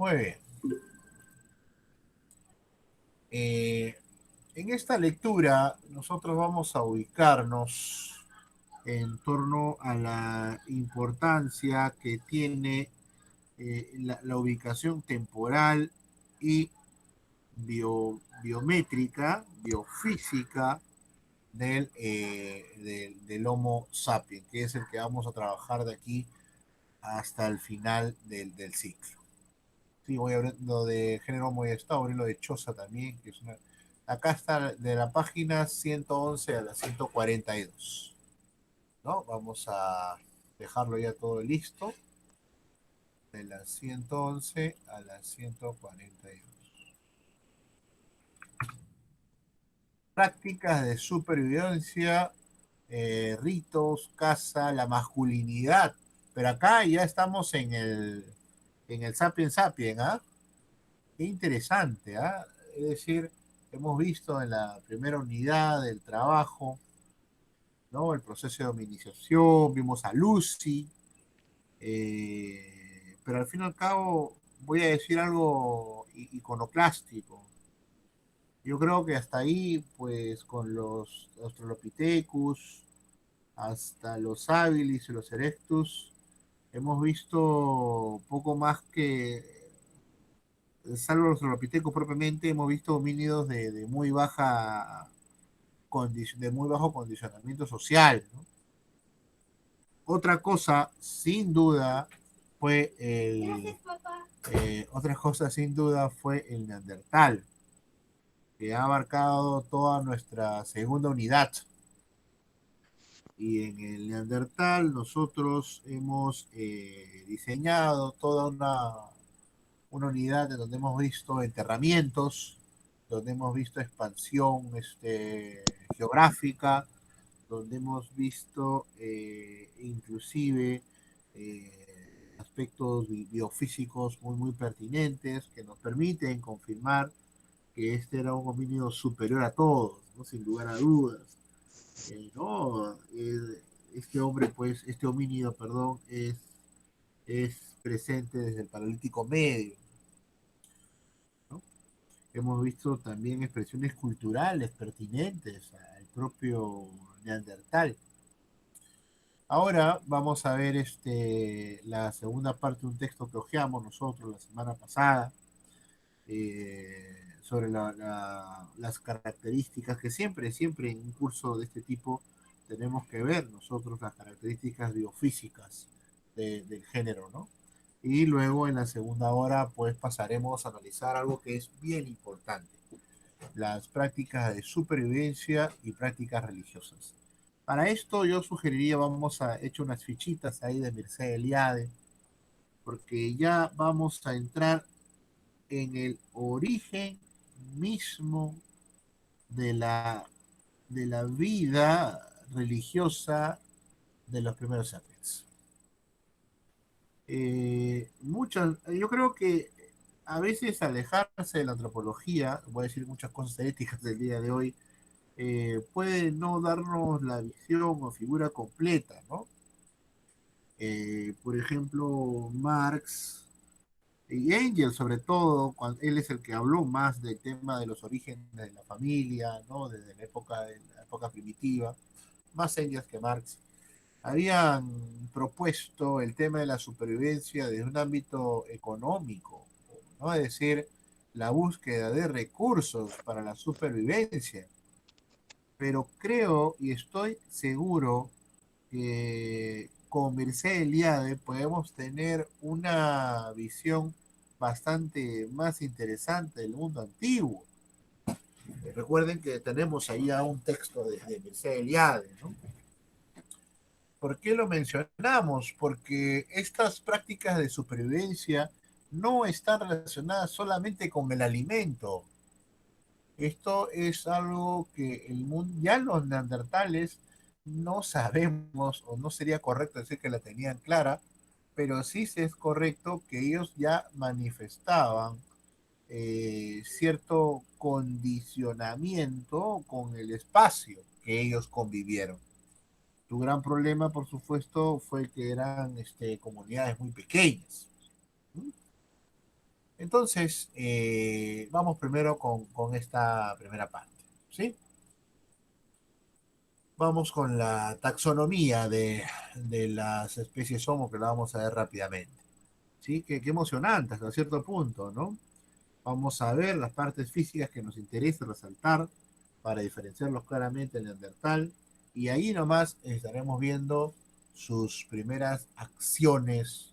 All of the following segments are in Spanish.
Muy bien. Eh, en esta lectura nosotros vamos a ubicarnos en torno a la importancia que tiene la ubicación temporal y biométrica, biofísica del Homo sapiens, que es el que vamos a trabajar de aquí hasta el final del ciclo. Sí, voy abriendo de género Homo y estado, abriendo de Choza también, que es una... Acá está de la página 111 a la 142, ¿no? Vamos a dejarlo ya todo listo, de la 111 a la 142. Prácticas de supervivencia, ritos, caza, la masculinidad. Pero acá ya estamos en el Sapiens Sapiens, ¿ah? Qué interesante, ¿ah? Es decir, hemos visto en la primera unidad del trabajo, ¿no? El proceso de dominización, vimos a Lucy, pero al fin y al cabo voy a decir algo iconoclástico. Yo creo que hasta ahí, pues con los Australopithecus, hasta los habilis y los erectus, hemos visto poco más que, salvo los Australopithecus propiamente, hemos visto homínidos de muy de muy bajo condicionamiento social, ¿no? Otra cosa, sin duda, fue otra cosa sin duda fue el Neandertal, que ha abarcado toda nuestra segunda unidad. Y en el Neandertal nosotros hemos diseñado toda una unidad en donde hemos visto enterramientos, donde hemos visto expansión geográfica, donde hemos visto inclusive aspectos biofísicos muy, muy pertinentes que nos permiten confirmar que este era un homínido superior a todos, ¿no? Sin lugar a dudas. No, este hombre, pues, este homínido, perdón, es presente desde el Paleolítico Medio, ¿no? Hemos visto también expresiones culturales pertinentes al propio Neandertal. Ahora vamos a ver la segunda parte de un texto que hojeamos nosotros la semana pasada, sobre las características que siempre en un curso de este tipo tenemos que ver nosotros las características biofísicas del género, ¿no? Y luego en la segunda hora pues pasaremos a analizar algo que es bien importante, las prácticas de supervivencia y prácticas religiosas. Para esto yo sugeriría, vamos a echar unas fichitas ahí de Mircea Eliade, porque ya vamos a entrar en el origen mismo de la vida religiosa de los primeros sapiens. Yo creo que a veces alejarse de la antropología, voy a decir muchas cosas éticas del día de hoy, puede no darnos la visión o figura completa, ¿no? Por ejemplo, Marx y Engels, sobre todo, cuando él es el que habló más del tema de los orígenes de la familia, ¿no? Desde la época primitiva, más Engels que Marx, habían propuesto el tema de la supervivencia desde un ámbito económico, ¿no? Es decir, la búsqueda de recursos para la supervivencia. Pero creo y estoy seguro que con Mircea Eliade podemos tener una visión bastante más interesante del mundo antiguo. Recuerden que tenemos ahí a un texto de Mircea Eliade, ¿no? ¿Por qué lo mencionamos? Porque estas prácticas de supervivencia no están relacionadas solamente con el alimento. Esto es algo que el mundo, ya los neandertales no sabemos, o no sería correcto decir que la tenían clara, pero sí es correcto que ellos ya manifestaban cierto condicionamiento con el espacio que ellos convivieron. Su gran problema, por supuesto, fue que eran comunidades muy pequeñas. Entonces, vamos primero con esta primera parte, ¿sí? Vamos con la taxonomía de las especies Homo, que la vamos a ver rápidamente. ¿Sí? Qué emocionante hasta cierto punto, ¿no? Vamos a ver las partes físicas que nos interesa resaltar para diferenciarlos claramente del Neandertal. Y ahí nomás estaremos viendo sus primeras acciones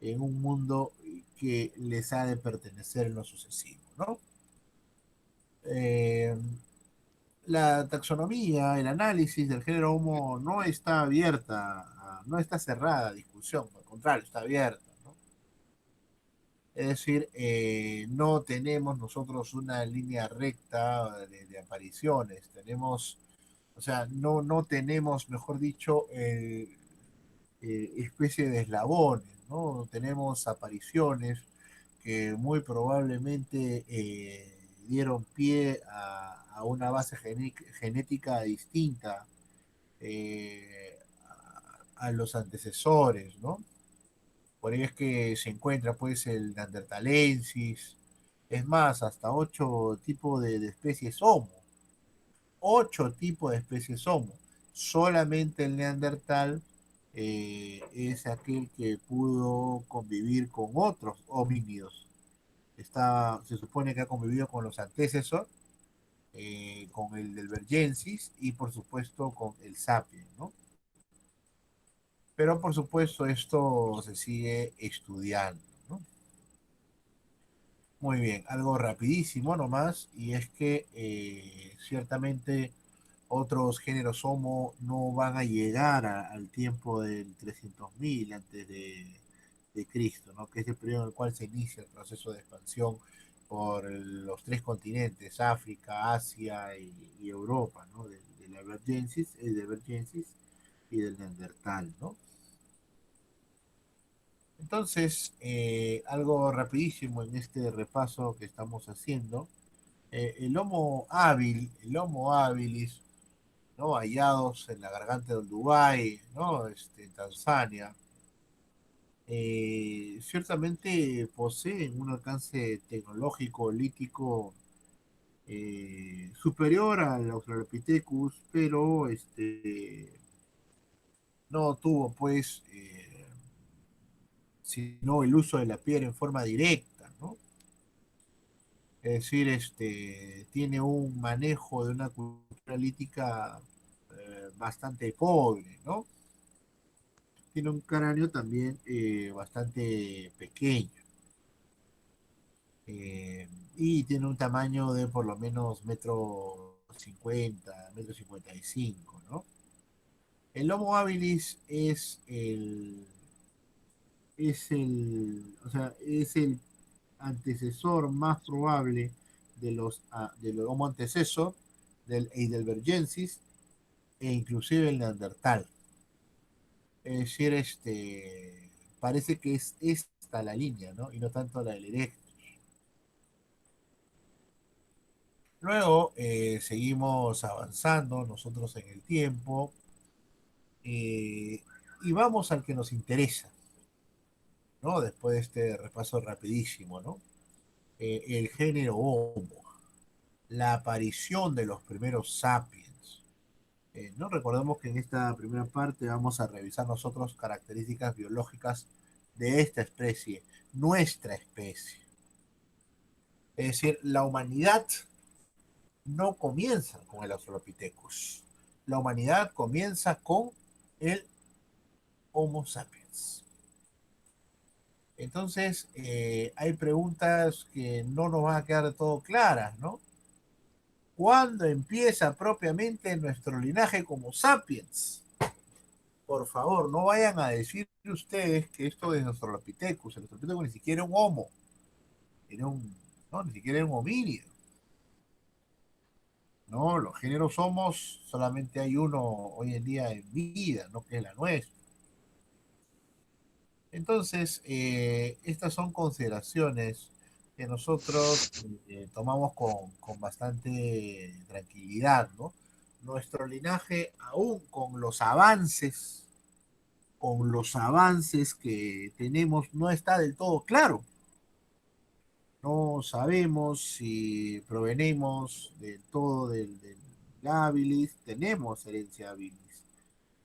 en un mundo que les ha de pertenecer en lo sucesivo, ¿no? Eh, la taxonomía, el análisis del género Homo no está abierta, no está cerrada a discusión, al contrario, está abierta, ¿no? Es decir, no tenemos nosotros una línea recta de apariciones, tenemos, o sea, no tenemos, mejor dicho, especie de eslabones, ¿no? Tenemos apariciones que muy probablemente dieron pie a una base genética distinta a los antecesores, ¿no? Por ello es que se encuentra pues el Neanderthalensis, es más, hasta 8 tipos de especies Homo, 8 tipos de especies Homo. Solamente el Neandertal es aquel que pudo convivir con otros homínidos. Se supone que ha convivido con los antecesores, con el del Bergensis y por supuesto con el Sapien, ¿no? Pero por supuesto esto se sigue estudiando, ¿no? Muy bien, algo rapidísimo nomás, y es que ciertamente otros géneros Homo no van a llegar al tiempo del 300.000 antes de Cristo, ¿no? Que es el periodo en el cual se inicia el proceso de expansión por los 3 continentes, África, Asia y Europa, ¿no? De la Vergensis y del Neandertal, ¿no? Entonces, algo rapidísimo en este repaso que estamos haciendo, el Homo habilis, ¿no? Hallados en la garganta del Dubái, ¿no? En Tanzania, ciertamente poseen un alcance tecnológico, lítico, superior al Australopithecus, pero no tuvo, pues, sino el uso de la piedra en forma directa, ¿no? Es decir, tiene un manejo de una cultura lítica bastante pobre, ¿no? Tiene un cráneo también bastante pequeño eh, y tiene un tamaño de por lo menos metro 50, metro 55, ¿no? El Homo habilis o sea, es el antecesor más probable del Homo antecesor, del Heidelbergensis e inclusive el Neandertal. Es decir, parece que es esta la línea, ¿no? Y no tanto la del Erectus. Luego seguimos avanzando nosotros en el tiempo eh, y vamos al que nos interesa, ¿no? Después de este repaso rapidísimo, ¿no? El género Homo, la aparición de los primeros sapiens. No recordemos que en esta primera parte vamos a revisar nosotros características biológicas de esta especie, nuestra especie. Es decir, la humanidad no comienza con el Australopithecus. La humanidad comienza con el Homo sapiens. Entonces, hay preguntas que no nos van a quedar de todo claras, ¿no? ¿Cuándo empieza propiamente nuestro linaje como sapiens? Por favor, no vayan a decir ustedes que esto es Australopithecus. El Australopithecus ni siquiera era un homo, era no, ni siquiera era un homínido. No, los géneros homos solamente hay uno hoy en día en vida, ¿no? Que es la nuestra. Entonces, estas son consideraciones que nosotros tomamos con bastante tranquilidad, ¿no? Nuestro linaje, aún con los avances que tenemos, no está del todo claro. No sabemos si provenimos del todo del habilis, tenemos herencia habilis.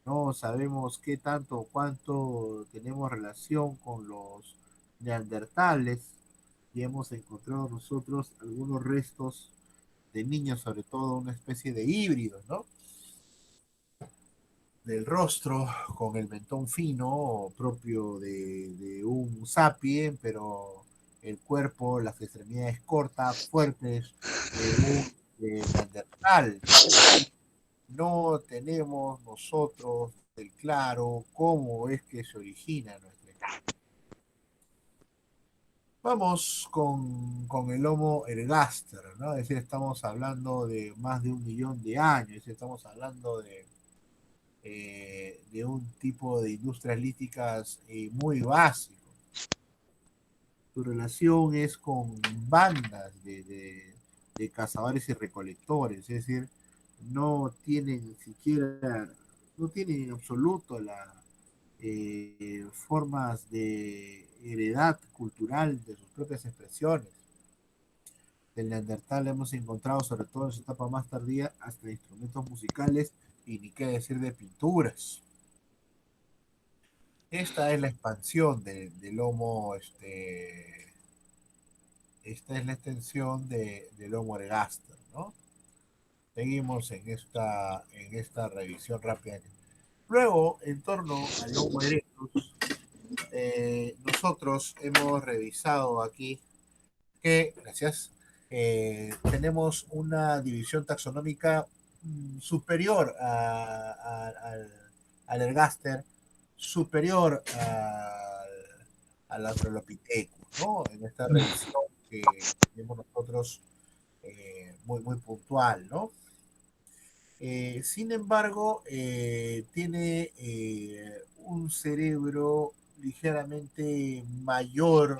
No sabemos qué tanto o cuánto tenemos relación con los neandertales y hemos encontrado nosotros algunos restos de niños, sobre todo una especie de híbrido, ¿no? Del rostro con el mentón fino propio de un sapien, pero el cuerpo, las extremidades cortas, fuertes de un neandertal, ¿no? Es decir, no tenemos nosotros del claro cómo es que se origina nuestra especie. Vamos con el Homo ergaster, ¿no? Es decir, estamos hablando de más de 1 millón de años, es decir, estamos hablando de un tipo de industrias líticas muy básico. Su relación es con bandas de cazadores y recolectores, es decir, no tienen siquiera, no tienen en absoluto la formas de heredad cultural de sus propias expresiones. Del Neandertal hemos encontrado, sobre todo en su etapa más tardía, hasta instrumentos musicales y ni qué decir de pinturas. Esta es la expansión del Homo, esta es la extensión del Homo ergaster, ¿no? Seguimos en esta revisión rápida. Luego, en torno al Homo erectus, nosotros hemos revisado aquí que, gracias, tenemos una división taxonómica superior al ergaster, superior al Australopithecus, ¿no? En esta revisión que tenemos nosotros muy, muy puntual, ¿no? Sin embargo, tiene un cerebro ligeramente mayor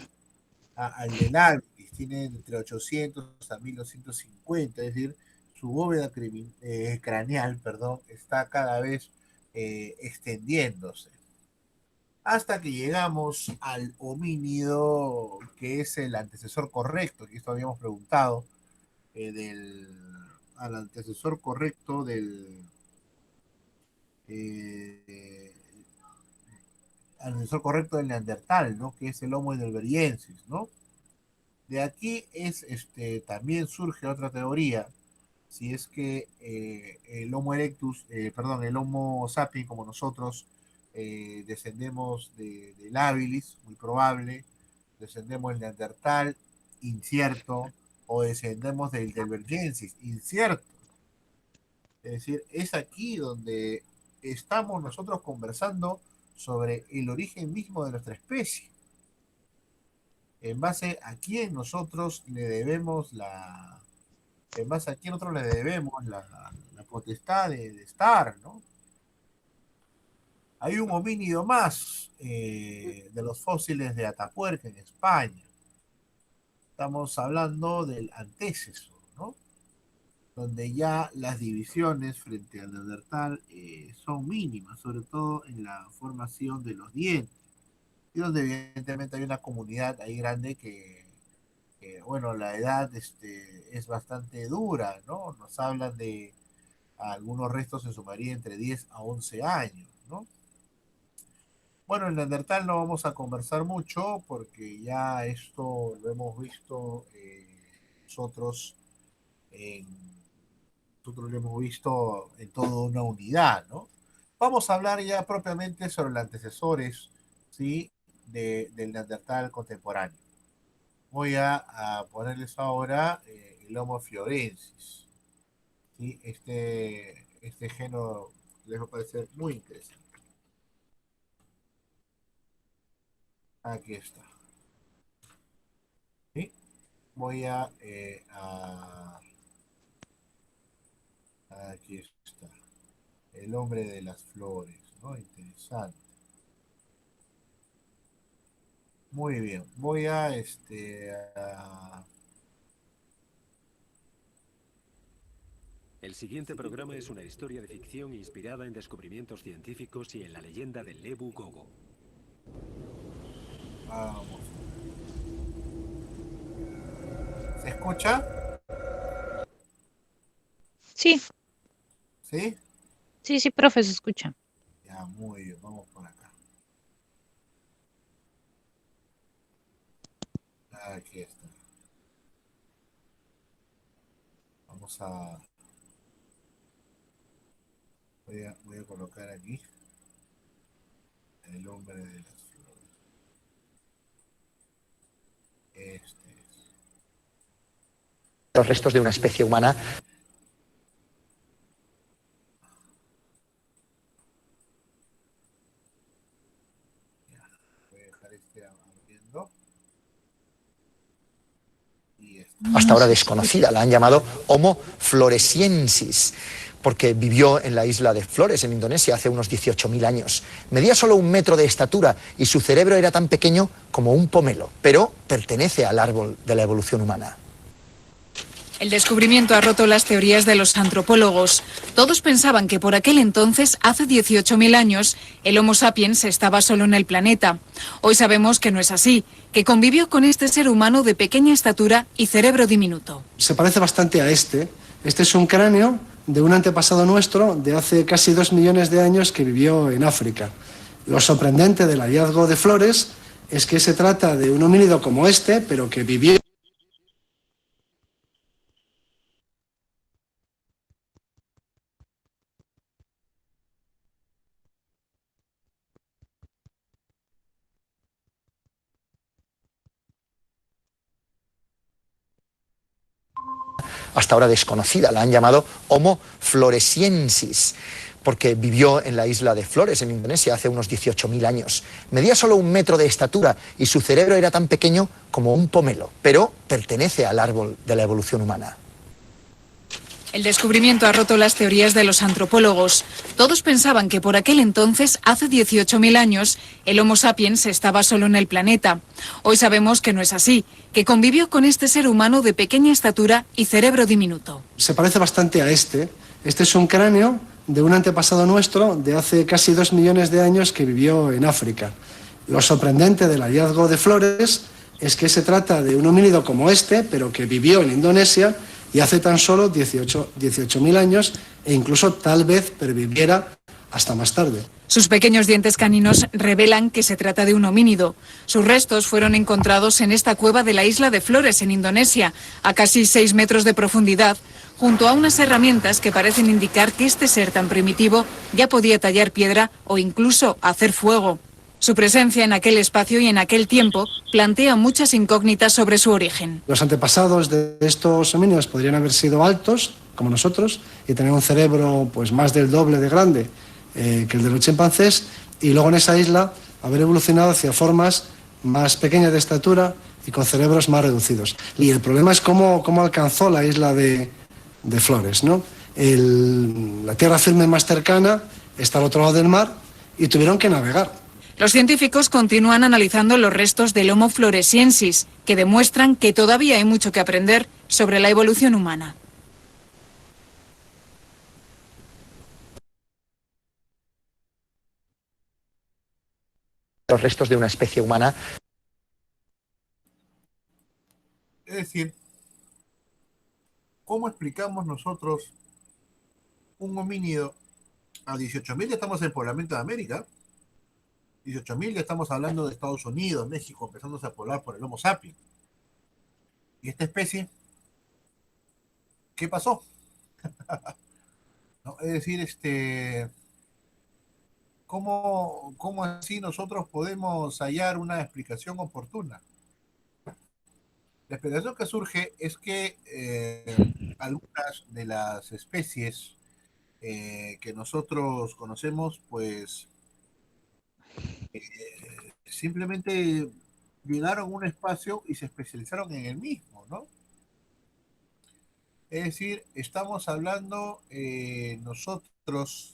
al del Alpes, tiene entre 800 a 1250, es decir, su bóveda craneal, perdón, está cada vez extendiéndose. Hasta que llegamos al homínido, que es el antecesor correcto, que esto habíamos preguntado, al antecesor correcto eh, al antecesor correcto del Neandertal, ¿no? Que es el Homo heidelbergensis, ¿no? De aquí también surge otra teoría, si es que el Homo erectus, perdón, el Homo sapiens como nosotros, descendemos del habilis, muy probable, descendemos del Neandertal, incierto, o descendemos del Heidelbergensis, incierto. Es decir, es aquí donde estamos nosotros conversando sobre el origen mismo de nuestra especie. En base a quién nosotros le debemos en base a quién nosotros le debemos la potestad de estar, ¿no? Hay un homínido más de los fósiles de Atapuerca en España. Estamos hablando del antecesor, ¿no? Donde ya las divisiones frente al Neandertal son mínimas, sobre todo en la formación de los dientes, y donde evidentemente hay una comunidad ahí grande bueno, la edad es bastante dura, ¿no? Nos hablan de algunos restos en su mayoría entre 10 a 11 años, ¿no? Bueno, en Neandertal no vamos a conversar mucho porque ya esto lo hemos visto nosotros, en, nosotros lo hemos visto en toda una unidad, ¿no? Vamos a hablar ya propiamente sobre los antecesores, ¿sí? Del Neandertal contemporáneo. Voy a ponerles ahora el Homo fiorensis. ¿Sí? Este género les va a parecer muy interesante. Aquí está. ¿Sí? Voy aquí está. El hombre de las flores, ¿no? Interesante. Muy bien. Voy El siguiente programa es una historia de ficción inspirada en descubrimientos científicos y en la leyenda del Lebu Gogo. vamos. escucha? Sí, ¿Sí? sí, profe, se escucha. Ya, muy bien, vamos por acá. Aquí está. Vamos a... voy a colocar aquí el hombre de las flores. Este es. Los restos de una especie humana. Ya, voy a dejar este abriendo. Y este. Hasta ahora desconocida, la han llamado Homo floresiensis, porque vivió en la isla de Flores, en Indonesia, hace unos 18.000 años. Medía solo 1 metro de estatura y su cerebro era tan pequeño como un pomelo, pero pertenece al árbol de la evolución humana. El descubrimiento ha roto las teorías de los antropólogos. Todos pensaban que por aquel entonces, hace 18.000 años, el Homo sapiens estaba solo en el planeta. Hoy sabemos que no es así, que convivió con este ser humano de pequeña estatura y cerebro diminuto. Se parece bastante a este. Este es un cráneo de un antepasado nuestro de hace casi 2 millones de años que vivió en África. Lo sorprendente del hallazgo de Flores es que se trata de un homínido como este, pero que vivió... Hasta ahora desconocida, la han llamado Homo floresiensis, porque vivió en la isla de Flores, en Indonesia, hace unos 18.000 años. Medía solo 1 metro de estatura y su cerebro era tan pequeño como un pomelo, pero pertenece al árbol de la evolución humana. El descubrimiento ha roto las teorías de los antropólogos. Todos pensaban que por aquel entonces, hace 18.000 años, el Homo sapiens estaba solo en el planeta. Hoy sabemos que no es así, que convivió con este ser humano de pequeña estatura y cerebro diminuto. Se parece bastante a este. Este es un cráneo de un antepasado nuestro de hace casi 2 millones de años que vivió en África. Lo sorprendente del hallazgo de Flores es que se trata de un homínido como este, pero que vivió en Indonesia y hace tan solo 18.000 años e incluso tal vez perviviera hasta más tarde. Sus pequeños dientes caninos revelan que se trata de un homínido. Sus restos fueron encontrados en esta cueva de la isla de Flores, en Indonesia, a casi 6 metros de profundidad, junto a unas herramientas que parecen indicar que este ser tan primitivo ya podía tallar piedra o incluso hacer fuego. Su presencia en aquel espacio y en aquel tiempo plantea muchas incógnitas sobre su origen. Los antepasados de estos homínidos podrían haber sido altos, como nosotros, y tener un cerebro pues más del doble de grande que el de los chimpancés, y luego en esa isla haber evolucionado hacia formas más pequeñas de estatura y con cerebros más reducidos. Y el problema es cómo alcanzó la isla de Flores, ¿no? La tierra firme más cercana está al otro lado del mar y tuvieron que navegar. Los científicos continúan analizando los restos del Homo floresiensis, que demuestran que todavía hay mucho que aprender sobre la evolución humana. Los restos de una especie humana. Es decir, ¿cómo explicamos nosotros un homínido a 18.000? Ya estamos en el poblamiento de América. 18.000 ya estamos hablando de Estados Unidos, México, empezándose a poblar por el Homo sapiens. ¿Y esta especie? ¿Qué pasó? ¿No? Es decir, ¿cómo así nosotros podemos hallar una explicación oportuna? La explicación que surge es que algunas de las especies que nosotros conocemos, pues simplemente llegaron a un espacio y se especializaron en el mismo, ¿no? Es decir, estamos hablando nosotros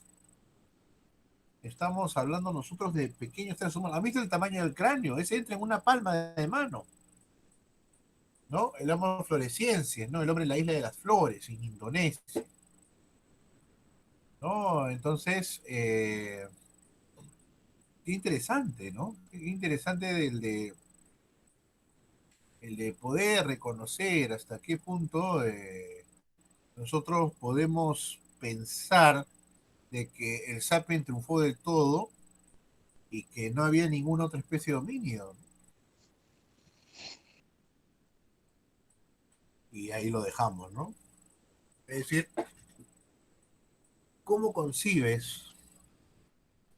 de pequeños seres humanos. ¿Han visto el tamaño del cráneo? Ese entra en una palma de mano, ¿no? El Homo floresiensis, ¿no? El hombre en la isla de las flores, en Indonesia, ¿no? Entonces, qué interesante, ¿no? Qué interesante el de poder reconocer hasta qué punto nosotros podemos pensar de que el sapien triunfó del todo y que no había ninguna otra especie de homínido. Y ahí lo dejamos, ¿no? Es decir, ¿cómo concibes,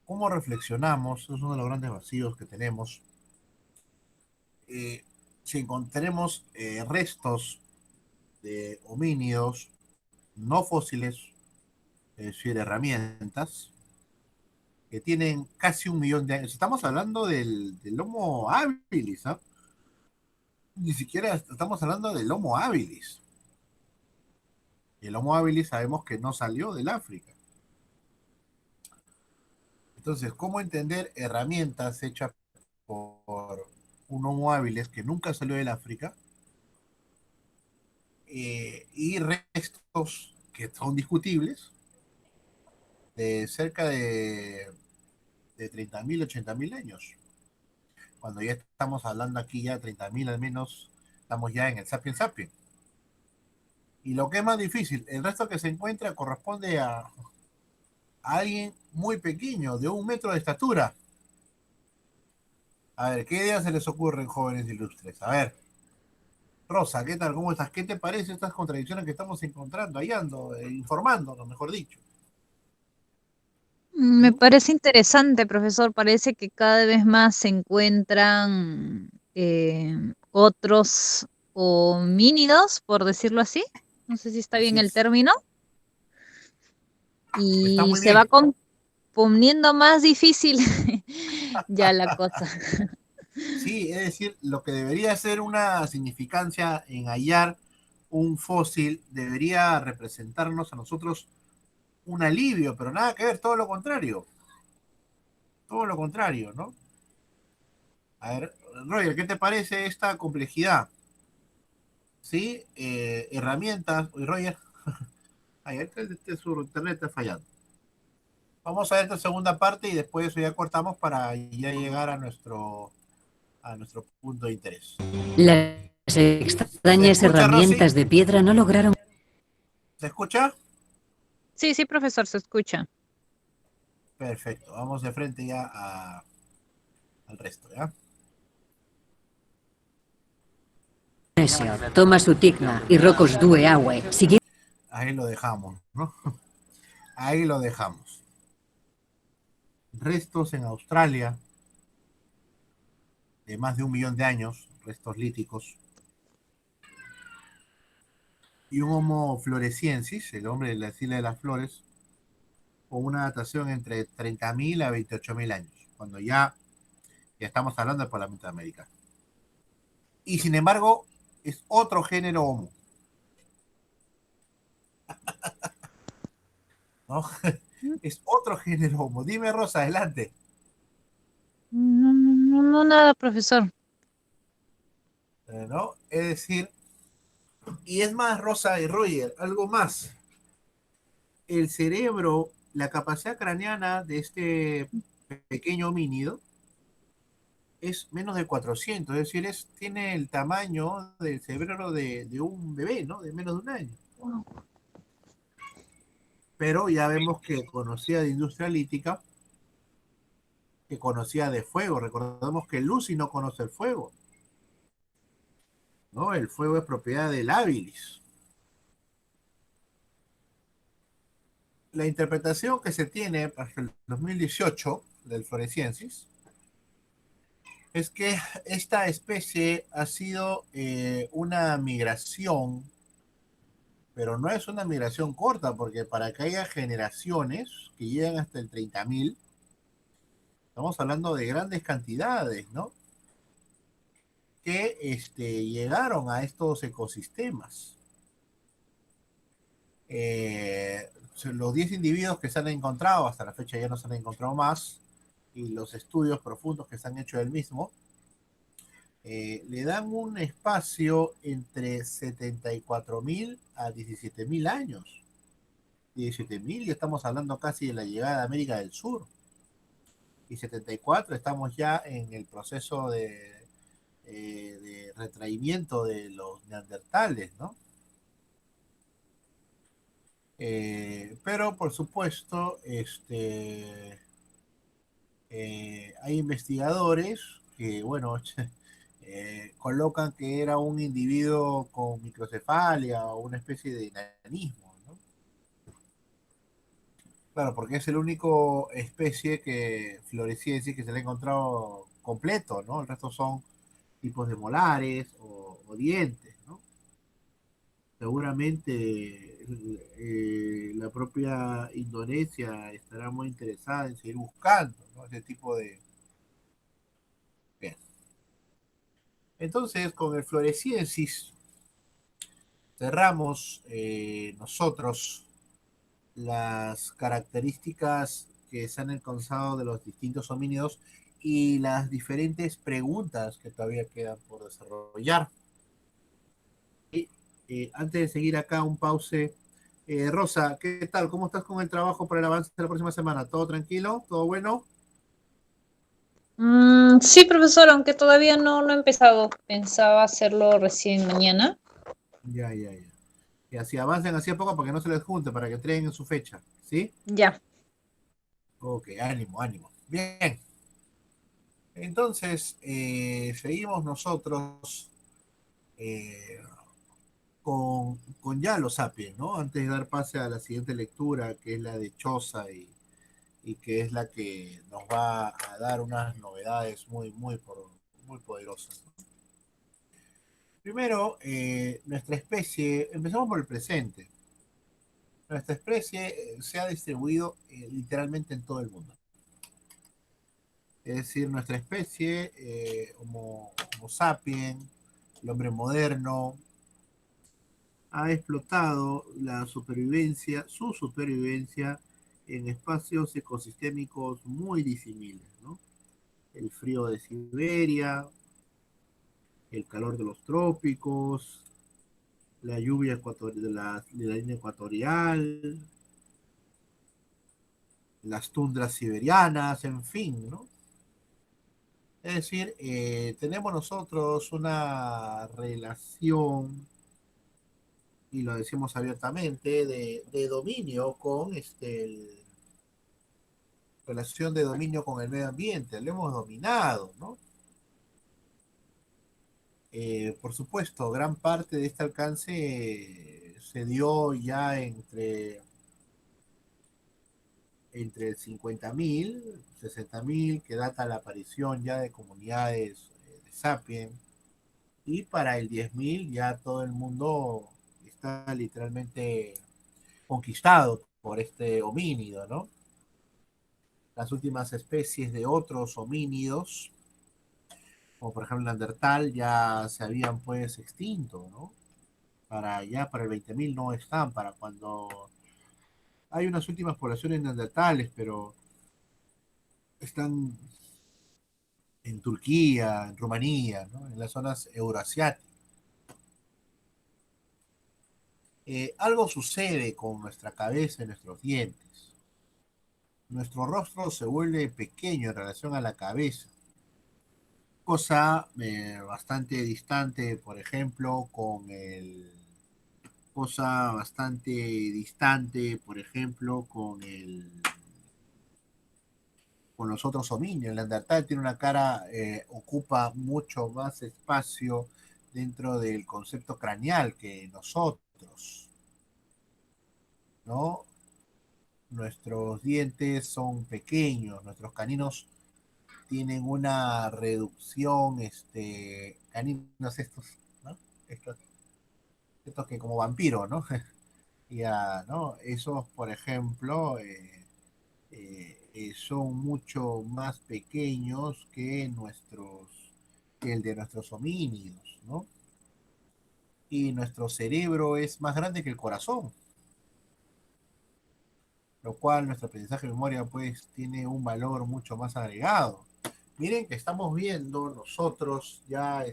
cómo reflexionamos? Es uno de los grandes vacíos que tenemos. Si encontremos restos de homínidos no fósiles, es decir, herramientas, que tienen casi 1 millón de años. Estamos hablando del Homo habilis, ¿ah? Ni siquiera estamos hablando del Homo habilis. Y el Homo habilis sabemos que no salió del África. Entonces, ¿cómo entender herramientas hechas por un Homo habilis que nunca salió del África y restos que son discutibles de cerca de 30.000, 80.000 años? Cuando ya estamos hablando aquí ya de 30.000 al menos, estamos ya en el Sapiens Sapiens. Y lo que es más difícil, el resto que se encuentra corresponde a alguien muy pequeño, de 1 metro de estatura. A ver, ¿qué ideas se les ocurren, jóvenes ilustres? A ver, Rosa, ¿qué tal? ¿Cómo estás? ¿Qué te parece estas contradicciones que estamos encontrando, hallando, informándonos, mejor dicho? Me ¿Mm? parece interesante, profesor. Parece que cada vez más se encuentran otros homínidos, por decirlo así. No sé si está bien Así el es. término. Está Y muy se va bien. poniendo más difícil ya la cosa. Sí, es decir, lo que debería ser una significancia en hallar un fósil debería representarnos a nosotros un alivio, pero nada que ver, todo lo contrario, ¿no? A ver, Roger, ¿qué te parece esta complejidad? ¿Sí? Herramientas, oye, Roger, ay, su internet está fallando. Vamos a ver esta segunda parte y después eso ya cortamos para ya llegar a nuestro punto de interés. Las ¿Se extrañas escucha, Rosy? herramientas de piedra no lograron. ¿Se escucha? Sí, sí, profesor, se escucha. Perfecto, vamos de frente ya al resto, ¿ya? Toma su tigna y rocos due agua. Ahí lo dejamos, ¿no? Ahí lo dejamos. Restos en Australia de más de 1 millón de años, restos líticos, y un Homo floresiensis, el hombre de la isla de las flores, con una datación entre 30.000 a 28.000 años, cuando ya estamos hablando del Parlamento de América. Y sin embargo, es otro género Homo, ¿no? Es otro género Homo. Dime, Rosa, adelante. No, no, no, nada, profesor. ¿No? Es decir, y es más, Rosa y Roger, algo más. El cerebro, la capacidad craneana de este pequeño homínido es menos de 400, es decir, tiene el tamaño del cerebro de un bebé, ¿no? De menos de 1 año. Pero ya vemos que conocía de industria lítica, que conocía de fuego. Recordemos que Lucy no conoce el fuego, ¿no? El fuego es propiedad del habilis. La interpretación que se tiene hasta el 2018 del Floresiensis es que esta especie ha sido una migración, pero no es una migración corta, porque para que haya generaciones que llegan hasta el 30.000, estamos hablando de grandes cantidades, ¿no? Que llegaron a estos ecosistemas. Los 10 individuos que se han encontrado, hasta la fecha ya no se han encontrado más, y los estudios profundos que se han hecho del mismo, le dan un espacio entre 74.000 a 17.000 años. 17.000 ya estamos hablando casi de la llegada de América del Sur. Y 74 estamos ya en el proceso de retraimiento de los neandertales, ¿no? Pero por supuesto, hay investigadores que, bueno, colocan que era un individuo con microcefalia o una especie de enanismo, ¿no? Claro, porque es el único especie que floreciensis que se le ha encontrado completo, ¿no? El resto son tipos de molares o dientes, ¿no? Seguramente la propia Indonesia estará muy interesada en seguir buscando, ¿no? Ese tipo de... Bien. Entonces, con el Floresiensis cerramos nosotros las características que se han alcanzado de los distintos homínidos y las diferentes preguntas que todavía quedan por desarrollar. Y antes de seguir acá, un pause. Rosa, ¿qué tal? ¿Cómo estás con el trabajo para el avance de la próxima semana? ¿Todo tranquilo? ¿Todo bueno? Sí, profesor, aunque todavía no he empezado. Pensaba hacerlo recién mañana. Ya, ya, ya. Y así avancen así a poco para que no se les junte, para que entreguen en su fecha. ¿Sí? Ya. Ok, ánimo, ánimo. Bien. Entonces, seguimos nosotros eh, con ya los sapiens, ¿no? Antes de dar pase a la siguiente lectura, que es la de Choza y que es la que nos va a dar unas novedades muy poderosas, ¿no? Primero, nuestra especie, empezamos por el presente. Nuestra especie se ha distribuido literalmente en todo el mundo. Es decir, nuestra especie, Homo sapiens, el hombre moderno, ha explotado su supervivencia en espacios ecosistémicos muy disímiles, ¿no? El frío de Siberia, el calor de los trópicos, la lluvia de la línea ecuatorial, las tundras siberianas, en fin, ¿no? Es decir, tenemos nosotros una relación, y lo decimos abiertamente, de dominio con relación de dominio con el medio ambiente, lo hemos dominado, ¿no? Por supuesto, gran parte de este alcance se dio ya entre el 50.000, 60.000, que data la aparición ya de comunidades de Sapiens, y para el 10.000 ya todo el mundo está literalmente conquistado por este homínido, ¿no? Las últimas especies de otros homínidos, como por ejemplo el Neandertal, ya se habían pues extinto, ¿no? Para el 20.000 no están, para cuando hay unas últimas poblaciones neandertales, pero están en Turquía, en Rumanía, ¿no? En las zonas euroasiáticas. Algo sucede con nuestra cabeza y nuestros dientes. Nuestro rostro se vuelve pequeño en relación a la cabeza, cosa bastante distante, por ejemplo, cosa bastante distante, por ejemplo, con los otros homínidos. El Neandertal tiene una cara, ocupa mucho más espacio dentro del concepto craneal que nosotros, ¿no? Nuestros dientes son pequeños, nuestros caninos tienen una reducción, caninos estos, ¿no? Estos, estos que como vampiro, ¿no? Ya, ¿no? Esos, por ejemplo, son mucho más pequeños que el de nuestros homínidos, ¿no? Y nuestro cerebro es más grande que el corazón, lo cual nuestro aprendizaje de memoria pues tiene un valor mucho más agregado. Miren que estamos viendo nosotros ya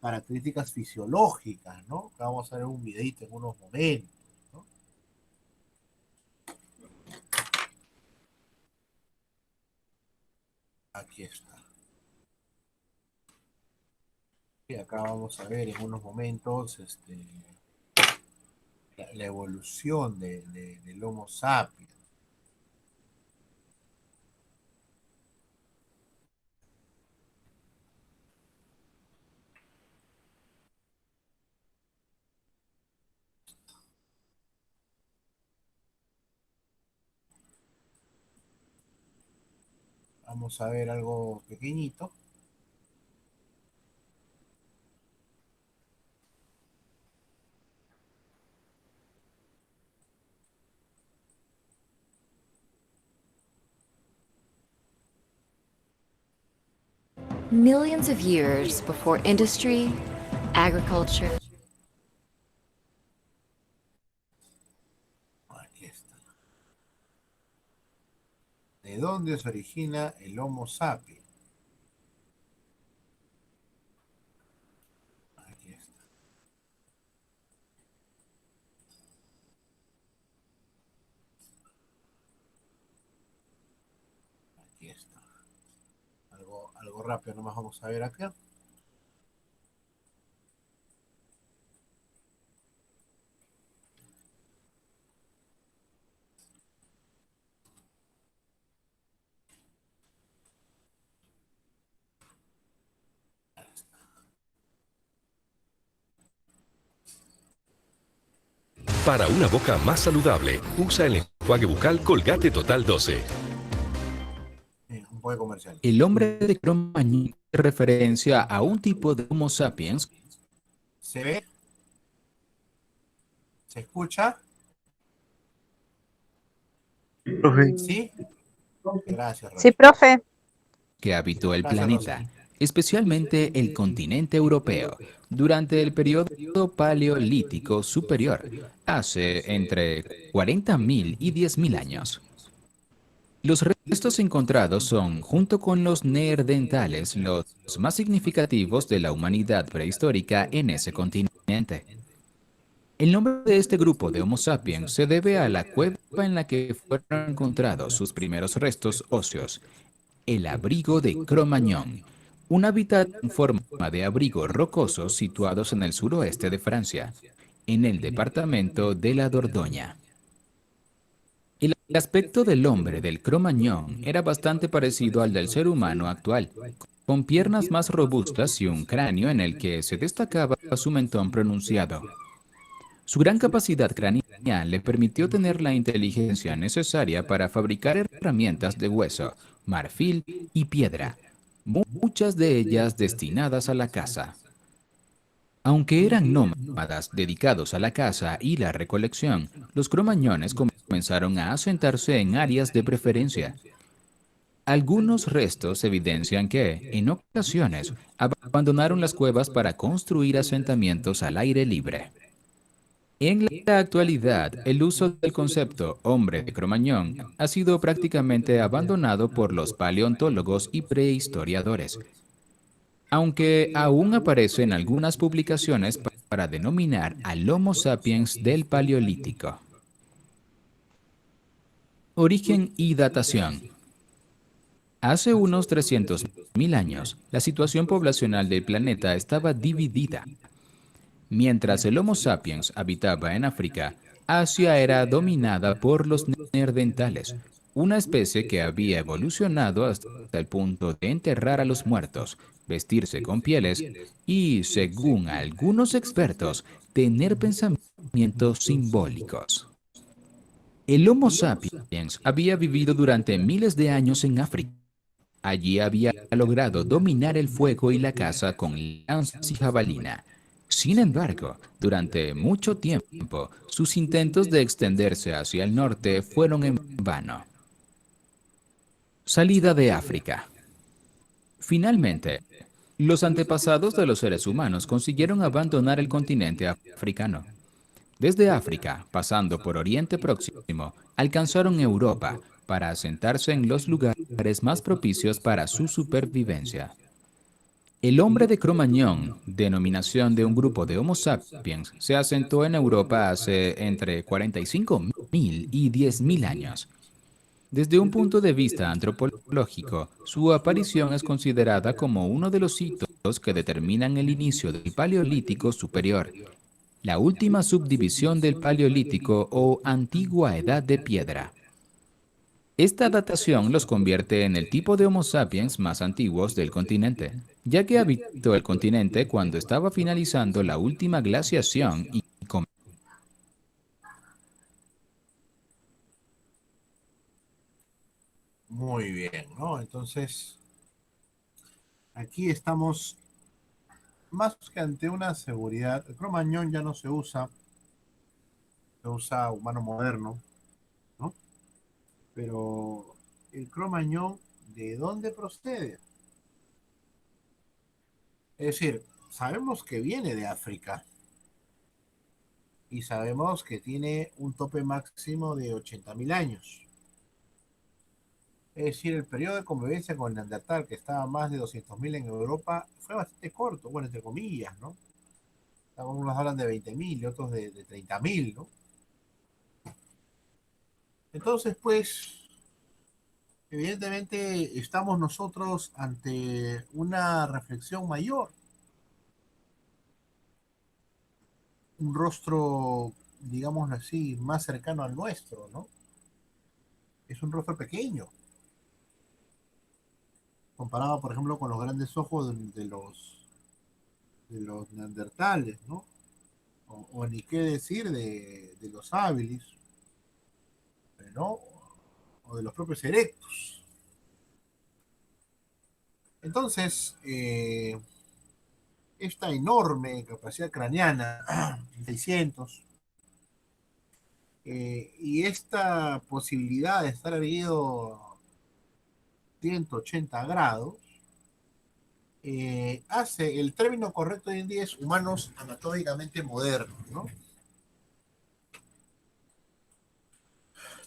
características fisiológicas, ¿no? Vamos a ver un videito en unos momentos, ¿no? Aquí está. Y acá vamos a ver en unos momentos la evolución del Homo sapiens. Vamos a ver algo pequeñito. Millions of years before industry, agriculture. Aquí está. ¿De dónde se origina el Homo sapiens? Aquí está. Aquí está. Algo rápido nomás vamos a ver acá. Para una boca más saludable, usa el enjuague bucal Colgate Total 12. Un poco de comercial. El hombre de Cro-Magnon hace referencia a un tipo de Homo sapiens. ¿Se ve? ¿Se escucha? Profe. ¿Sí? Gracias, Rosa. Sí, profe. Que habitó el Gracias, planeta, Rosa. especialmente el continente europeo, durante el periodo paleolítico superior, hace entre 40.000 y 10.000 años. Los restos encontrados son, junto con los neandertales, los más significativos de la humanidad prehistórica en ese continente. El nombre de este grupo de Homo sapiens se debe a la cueva en la que fueron encontrados sus primeros restos óseos, el abrigo de Cro-Magnon, un hábitat en forma de abrigo rocoso situados en el suroeste de Francia, en el departamento de la Dordoña. El aspecto del hombre del Cro-Magnon era bastante parecido al del ser humano actual, con piernas más robustas y un cráneo en el que se destacaba su mentón pronunciado. Su gran capacidad craneal le permitió tener la inteligencia necesaria para fabricar herramientas de hueso, marfil y piedra, muchas de ellas destinadas a la caza. Aunque eran nómadas dedicados a la caza y la recolección, los cromañones comenzaron a asentarse en áreas de preferencia. Algunos restos evidencian que, en ocasiones, abandonaron las cuevas para construir asentamientos al aire libre. En la actualidad, el uso del concepto hombre de Cro-Magnon ha sido prácticamente abandonado por los paleontólogos y prehistoriadores, aunque aún aparecen algunas publicaciones para denominar al Homo sapiens del Paleolítico. Origen y datación. Hace unos 300.000 años, la situación poblacional del planeta estaba dividida. Mientras el Homo sapiens habitaba en África, Asia era dominada por los neandertales, una especie que había evolucionado hasta el punto de enterrar a los muertos, vestirse con pieles y, según algunos expertos, tener pensamientos simbólicos. El Homo sapiens había vivido durante miles de años en África. Allí había logrado dominar el fuego y la caza con lanzas y jabalina. Sin embargo, durante mucho tiempo, sus intentos de extenderse hacia el norte fueron en vano. Salida de África. Finalmente, los antepasados de los seres humanos consiguieron abandonar el continente africano. Desde África, pasando por Oriente Próximo, alcanzaron Europa para asentarse en los lugares más propicios para su supervivencia. El hombre de Cro-Magnon, denominación de un grupo de Homo sapiens, se asentó en Europa hace entre 45.000 y 10.000 años. Desde un punto de vista antropológico, su aparición es considerada como uno de los hitos que determinan el inicio del Paleolítico Superior, la última subdivisión del Paleolítico o Antigua Edad de Piedra. Esta datación los convierte en el tipo de Homo sapiens más antiguos del continente, ya que habitó el continente cuando estaba finalizando la última glaciación y Muy bien, ¿no? Entonces, aquí estamos más que ante una seguridad. El Cro-Magnon ya no se usa humano moderno, ¿no? Pero el Cro-Magnon, ¿de dónde procede? Es decir, sabemos que viene de África y sabemos que tiene un tope máximo de 80.000 años. Es decir, el periodo de convivencia con el Neandertal, que estaba más de 200.000 en Europa, fue bastante corto, bueno, entre comillas, ¿no? Algunos hablan de 20.000 y otros de 30.000, ¿no? Entonces, pues, evidentemente estamos nosotros ante una reflexión mayor, un rostro, digámoslo así, más cercano al nuestro, ¿no? Es un rostro pequeño, comparado, por ejemplo, con los grandes ojos de los neandertales, ¿no? O ni qué decir de los habilis, ¿no? O de los propios erectus. Entonces, esta enorme capacidad craneana, 600, y esta posibilidad de estar erguido 180 grados, hace, el término correcto hoy en día es humanos anatómicamente modernos, ¿no?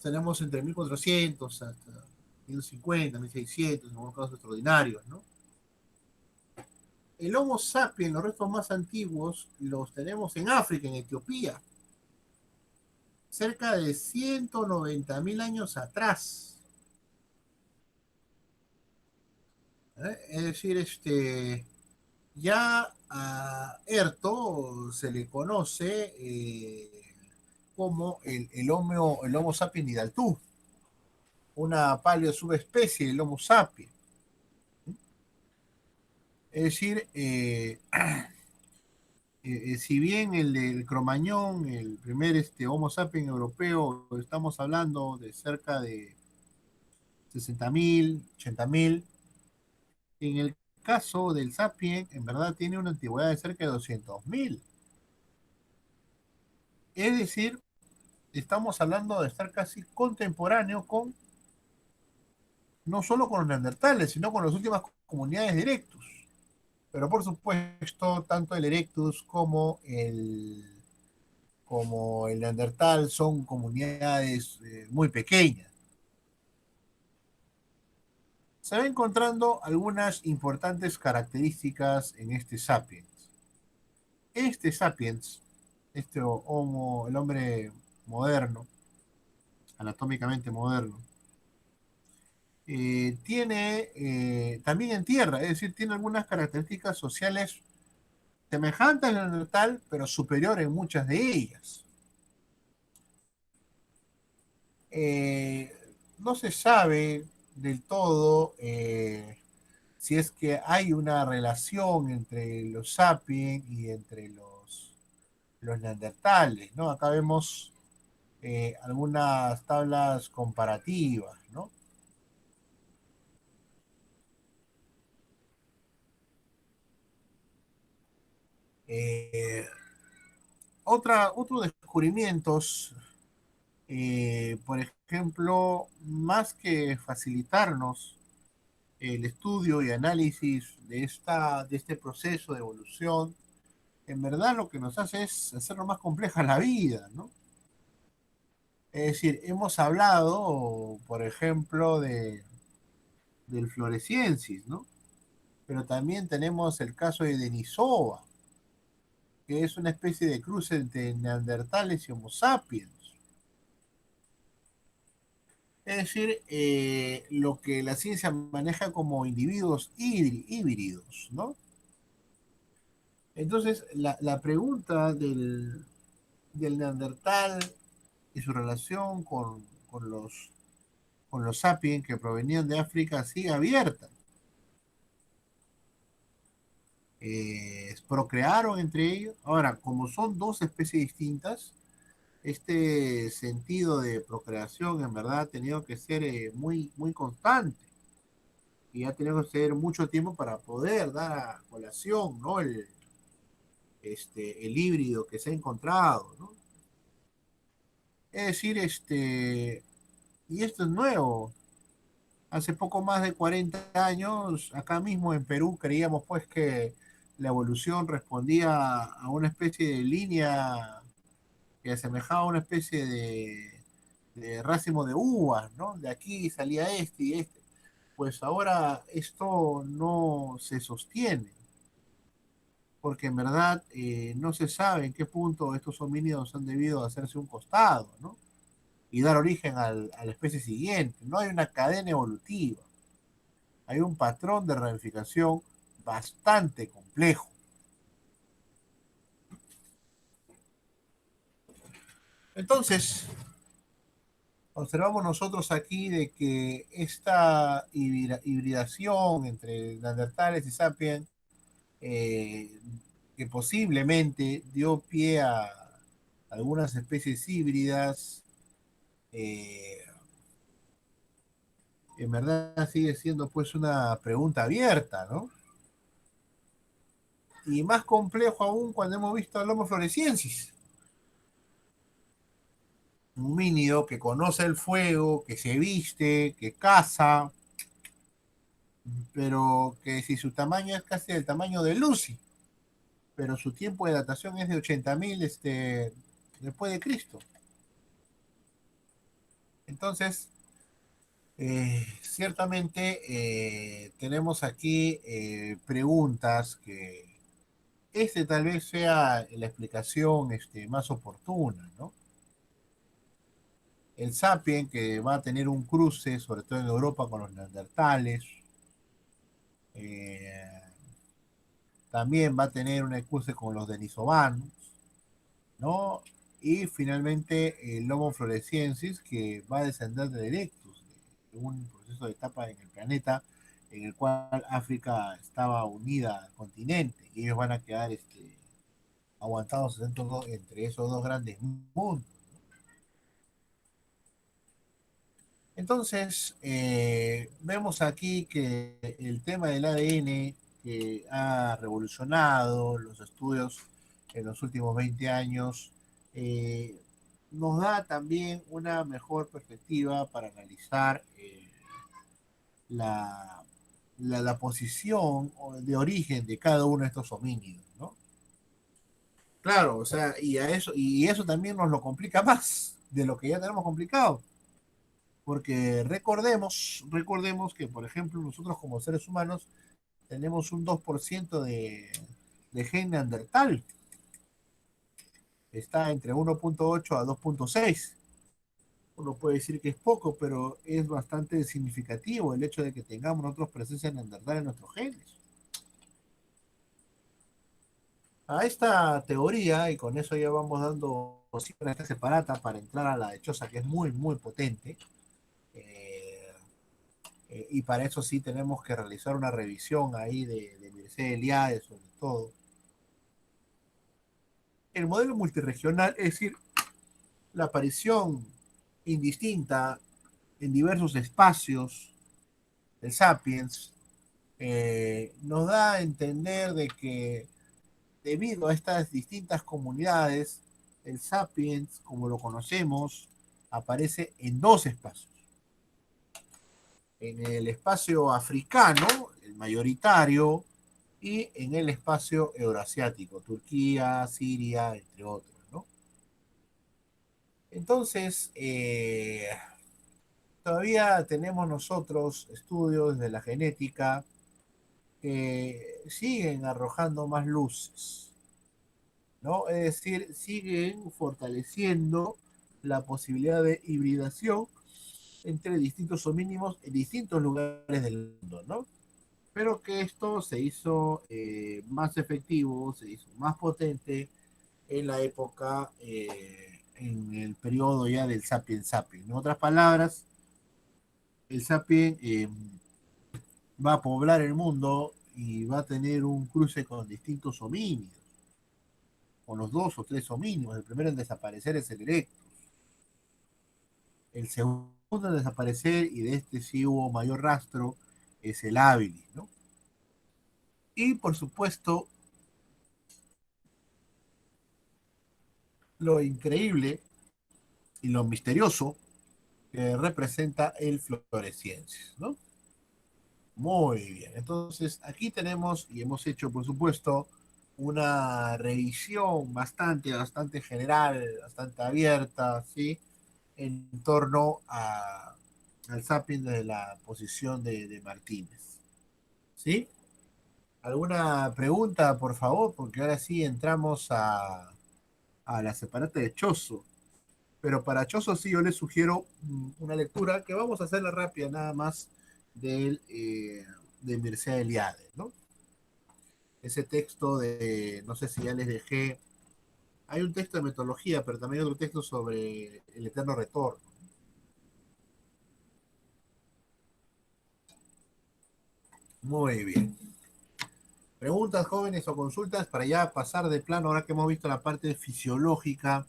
Tenemos entre 1400 hasta 1550, 1600, en algunos casos extraordinarios, ¿no? El Homo sapiens, los restos más antiguos, los tenemos en África, en Etiopía, cerca de 190.000 años atrás. Es decir, ya a Erto se le conoce como el Homo sapiens nidaltú, una paleo subespecie del Homo sapiens. Es decir, si bien el del Cromañón, el primer Homo sapiens europeo, estamos hablando de cerca de 60.000, 80.000, en el caso del sapiens, en verdad tiene una antigüedad de cerca de 200.000. Es decir, estamos hablando de estar casi contemporáneo con, no solo con los neandertales, sino con las últimas comunidades de erectus. Pero por supuesto, tanto el erectus como el neandertal son comunidades muy pequeñas. Se va encontrando algunas importantes características en este sapiens. Este sapiens, el hombre moderno, anatómicamente moderno, tiene también en tierra, es decir, tiene algunas características sociales semejantes al neandertal, pero superior en muchas de ellas. No se sabe del todo si es que hay una relación entre los sapiens y entre los neandertales, ¿no? Acá vemos algunas tablas comparativas, ¿no? Otros descubrimientos, por ejemplo, más que facilitarnos el estudio y análisis de este proceso de evolución, en verdad lo que nos hace es hacerlo más compleja la vida, ¿no? Es decir, hemos hablado, por ejemplo, del Floresiensis, ¿no? Pero también tenemos el caso de Denisova, que es una especie de cruce entre neandertales y Homo sapiens. Es decir, lo que la ciencia maneja como individuos híbridos, ¿no? Entonces, la pregunta del Neandertal y su relación con los sapiens que provenían de África sigue abierta. Procrearon entre ellos. Ahora, como son dos especies distintas, este sentido de procreación en verdad ha tenido que ser muy constante y ha tenido que ser mucho tiempo para poder dar a colación, ¿no? El híbrido que se ha encontrado, ¿no? Es decir, y esto es nuevo. Hace poco más de 40 años, acá mismo en Perú, creíamos pues que la evolución respondía a una especie de línea que asemejaba a una especie de racimo de uvas, ¿no? De aquí salía este y este. Pues ahora esto no se sostiene, porque en verdad no se sabe en qué punto estos homínidos han debido hacerse un costado, ¿no? Y dar origen a la especie siguiente. No hay una cadena evolutiva, hay un patrón de ramificación bastante complejo. Entonces, observamos nosotros aquí de que esta hibridación entre neandertales y sapiens, que posiblemente dio pie a algunas especies híbridas, eh, en verdad sigue siendo pues una pregunta abierta, ¿no? Y más complejo aún cuando hemos visto al Homo floresiensis, un homínido que conoce el fuego, que se viste, que caza, pero que si su tamaño es casi del tamaño de Lucy, pero su tiempo de datación es de 80.000 después de Cristo. Entonces, ciertamente tenemos aquí preguntas que tal vez sea la explicación más oportuna, ¿no? El sapien que va a tener un cruce, sobre todo en Europa, con los neandertales, eh, también va a tener un cruce con los denisovanos, ¿no? Y finalmente el Homo floresiensis, que va a descender de Erectus, de un proceso de etapa en el planeta en el cual África estaba unida al continente, y ellos van a quedar aguantados entre esos dos grandes mundos. Entonces, vemos aquí que el tema del ADN que ha revolucionado los estudios en los últimos 20 años, nos da también una mejor perspectiva para analizar la posición de origen de cada uno de estos homínidos, ¿no? Claro, o sea, y eso también nos lo complica más de lo que ya tenemos complicado. Porque recordemos que, por ejemplo, nosotros como seres humanos tenemos un 2% de gen neandertal. Está entre 1.8 a 2.6. Uno puede decir que es poco, pero es bastante significativo el hecho de que tengamos nosotros presencia neandertal en nuestros genes. A esta teoría, y con eso ya vamos dando esta separata para entrar a la hechosa, que es muy potente, y para eso sí tenemos que realizar una revisión ahí de Mircea Eliade, sobre todo. El modelo multirregional, es decir, la aparición indistinta en diversos espacios del Sapiens, nos da a entender de que debido a estas distintas comunidades, el Sapiens, como lo conocemos, aparece en dos espacios. En el espacio africano, el mayoritario, y en el espacio euroasiático, Turquía, Siria, entre otros, ¿no? Entonces, todavía tenemos nosotros estudios de la genética que siguen arrojando más luces, ¿no? Es decir, siguen fortaleciendo la posibilidad de hibridación entre distintos homínimos en distintos lugares del mundo, ¿no? Pero que esto se hizo más efectivo, se hizo más potente en la época, en el periodo ya del Sapiens Sapiens. En otras palabras, el Sapiens va a poblar el mundo y va a tener un cruce con distintos homínidos, con los 2 o 3 homínidos. El primero en desaparecer es el Erectus. El segundo en desaparecer, y de este sí hubo mayor rastro, es el Habilis, ¿no? Y por supuesto, lo increíble y lo misterioso que representa el Floresiensis, ¿no? Muy bien, entonces aquí tenemos y hemos hecho, por supuesto, una revisión bastante general, bastante abierta, ¿sí? En torno al Sapiens desde la posición de Martínez, ¿sí? ¿Alguna pregunta, por favor? Porque ahora sí entramos a la separata de Choso. Pero para Choso sí yo les sugiero una lectura que vamos a hacerla rápida nada más de Mircea Eliade, ¿no? Ese texto de, no sé si ya les dejé, hay un texto de metodología, pero también hay otro texto sobre el eterno retorno. Muy bien. Preguntas, jóvenes, o consultas para ya pasar de plano, ahora que hemos visto la parte fisiológica,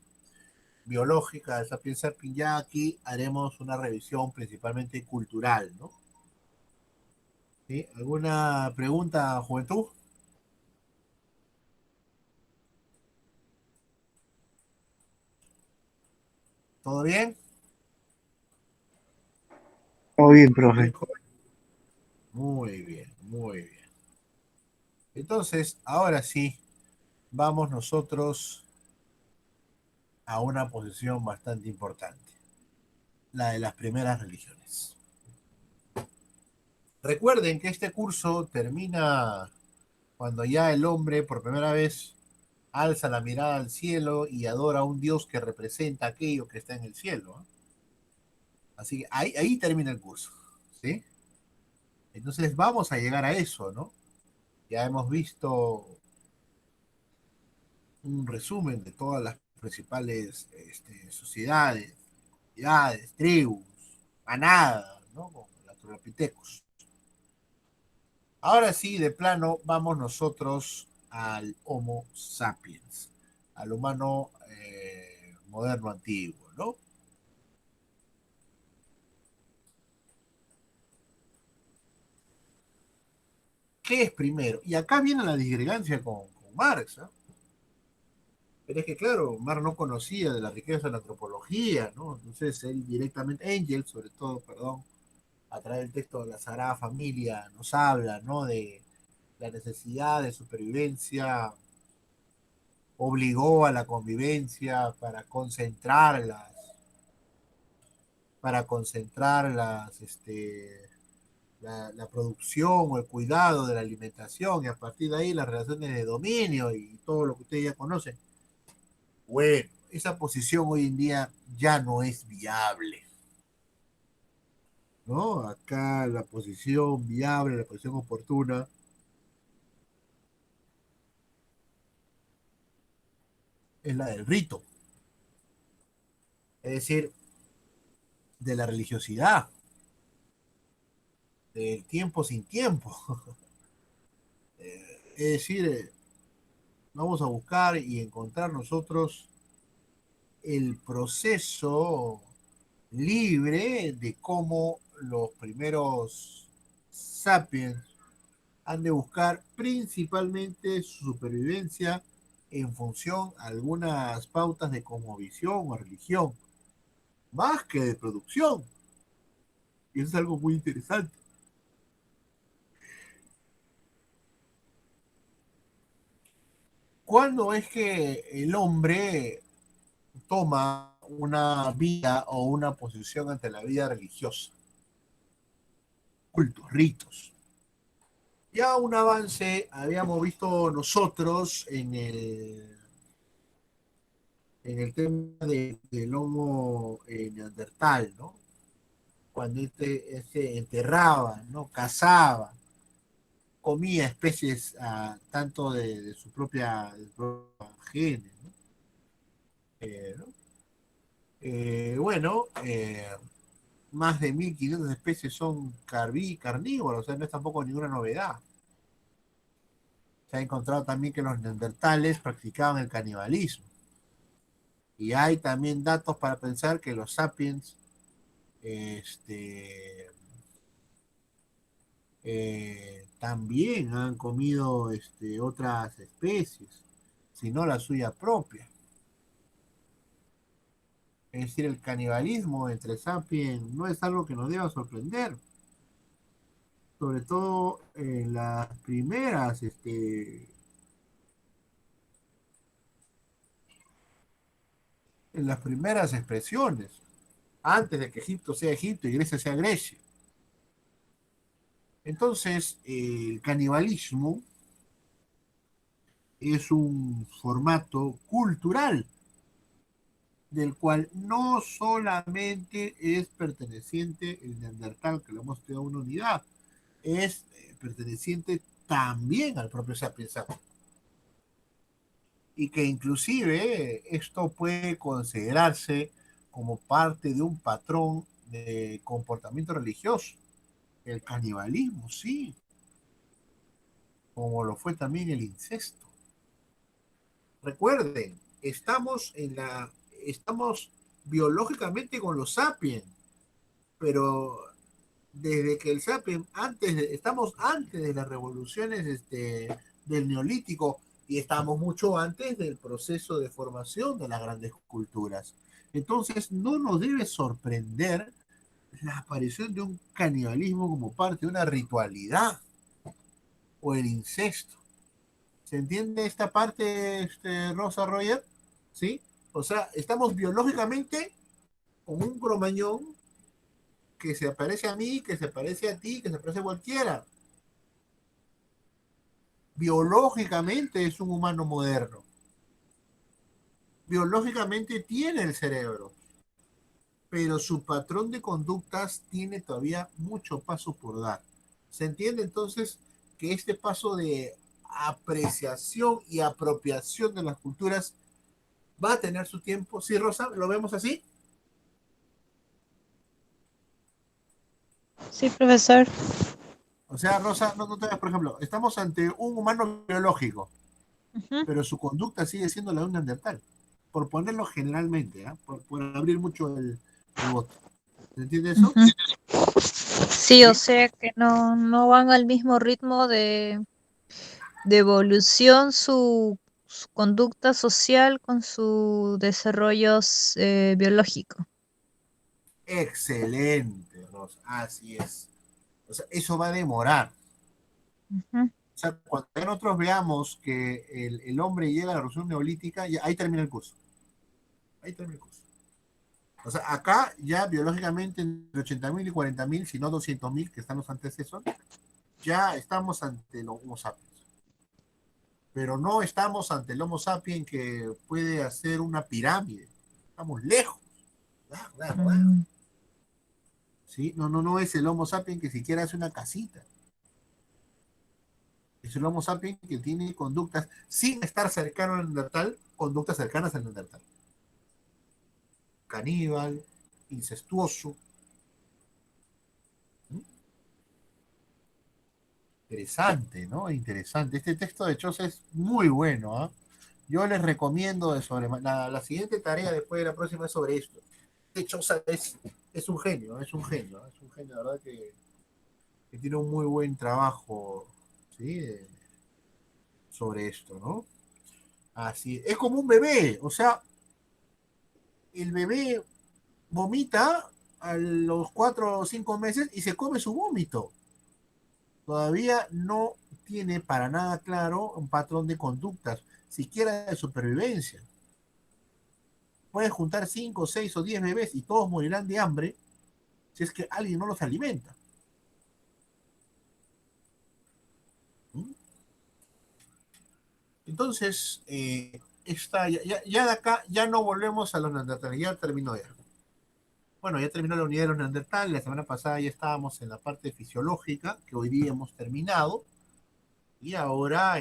biológica del Sapiens Sapiens, ya aquí haremos una revisión principalmente cultural, ¿no? ¿Sí? ¿Alguna pregunta, juventud? ¿Todo bien? Todo bien, profe. Muy bien, muy bien. Entonces, ahora sí, vamos nosotros a una posición bastante importante, la de las primeras religiones. Recuerden que este curso termina cuando ya el hombre por primera vez alza la mirada al cielo y adora a un Dios que representa aquello que está en el cielo, ¿eh? Así que ahí termina el curso, ¿sí? Entonces vamos a llegar a eso, ¿no? Ya hemos visto un resumen de todas las principales sociedades, tribus, manadas, ¿no? Como los Australopithecus. Ahora sí, de plano, vamos nosotros al Homo sapiens, al humano moderno antiguo, ¿no? ¿Qué es primero? Y acá viene la disgregancia con Marx, ¿eh? Pero es que, claro, Marx no conocía de la riqueza de la antropología, ¿no? Entonces, él directamente, Engels, sobre todo, perdón, a través del texto de la Sagrada Familia, nos habla, ¿no? De la necesidad de supervivencia, obligó a la convivencia para concentrar la producción o el cuidado de la alimentación, y a partir de ahí las relaciones de dominio y todo lo que ustedes ya conocen. Bueno, esa posición hoy en día ya no es viable, ¿no? Acá la posición viable, la posición oportuna, es la del rito, es decir, de la religiosidad, del tiempo sin tiempo. Es decir, vamos a buscar y encontrar nosotros el proceso libre de cómo los primeros sapiens han de buscar principalmente su supervivencia en función a algunas pautas de cosmovisión o religión, más que de producción. Y eso es algo muy interesante. ¿Cuándo es que el hombre toma una vida o una posición ante la vida religiosa? Cultos, ritos. Ya un avance habíamos visto nosotros en el tema del Homo neandertal, ¿no? cuando este enterraba, ¿no? Cazaba, comía especies tanto de su propia genes, ¿no? ¿No? Bueno, más de 1500 especies son carnívoros, o sea, no es tampoco ninguna novedad. Se ha encontrado también que los neandertales practicaban el canibalismo. Y hay también datos para pensar que los sapiens también han comido otras especies, sino la suya propia. Es decir, el canibalismo entre sapiens no es algo que nos deba sorprender. Sobre todo en las primeras expresiones, antes de que Egipto sea Egipto y Grecia sea Grecia. Entonces, el canibalismo es un formato cultural del cual no solamente es perteneciente el neandertal, que lo hemos estudiado una unidad, es perteneciente también al propio sapiens sapiens. Y que inclusive esto puede considerarse como parte de un patrón de comportamiento religioso. El canibalismo, sí, como lo fue también el incesto. Recuerden, estamos biológicamente con los sapiens, pero desde que el sapiens, estamos antes de las revoluciones del neolítico, y estamos mucho antes del proceso de formación de las grandes culturas. Entonces, no nos debe sorprender la aparición de un canibalismo como parte de una ritualidad o el incesto. ¿Se entiende esta parte, Rosa Roger? ¿Sí? O sea, estamos biológicamente con un cromañón que se parece a mí, que se parece a ti, que se parece a cualquiera. Biológicamente es un humano moderno. Biológicamente tiene el cerebro, pero su patrón de conductas tiene todavía mucho paso por dar. ¿Se entiende entonces que este paso de apreciación y apropiación de las culturas va a tener su tiempo? ¿Sí, Rosa? ¿Lo vemos así? Sí, profesor. O sea, Rosa, no te veas, por ejemplo, estamos ante un humano biológico, pero su conducta sigue siendo la de un neandertal, por ponerlo generalmente, por abrir mucho el voto. ¿Se entiende eso? Sí, o sea que no van al mismo ritmo de evolución su conducta social con su desarrollo biológico. Excelente, Rosa, así es. O sea, eso va a demorar. O sea, cuando nosotros veamos que el hombre llega a la revolución neolítica, ahí termina el curso. Ahí termina el curso. O sea, acá ya biológicamente entre 80.000 y 40.000, si no 200.000, que están los antecesores, ya estamos ante el Homo sapiens. Pero no estamos ante el Homo sapiens que puede hacer una pirámide. Estamos lejos. ¿Sí? No es el Homo sapiens que siquiera hace una casita. Es el Homo sapiens que tiene conductas, sin estar cercano al neandertal, conductas cercanas al neandertal. Caníbal, incestuoso. Interesante, ¿no? Interesante. Este texto de Chozas es muy bueno, ¿eh? Yo les recomiendo la siguiente tarea después de la próxima es sobre esto. Este Chozas es un genio, es un genio, la verdad que tiene un muy buen trabajo, ¿sí? Sobre esto, ¿no? Así es como un bebé, o sea, el bebé vomita a los 4 o 5 meses y se come su vómito. Todavía no tiene para nada claro un patrón de conductas, siquiera de supervivencia. Puedes juntar 5, 6 o 10 bebés y todos morirán de hambre si es que alguien no los alimenta. Entonces, ya de acá ya no volvemos a los neandertales, ya terminó ya. Bueno, ya terminó la unidad de los neandertales, la semana pasada ya estábamos en la parte fisiológica, que hoy día hemos terminado, y ahora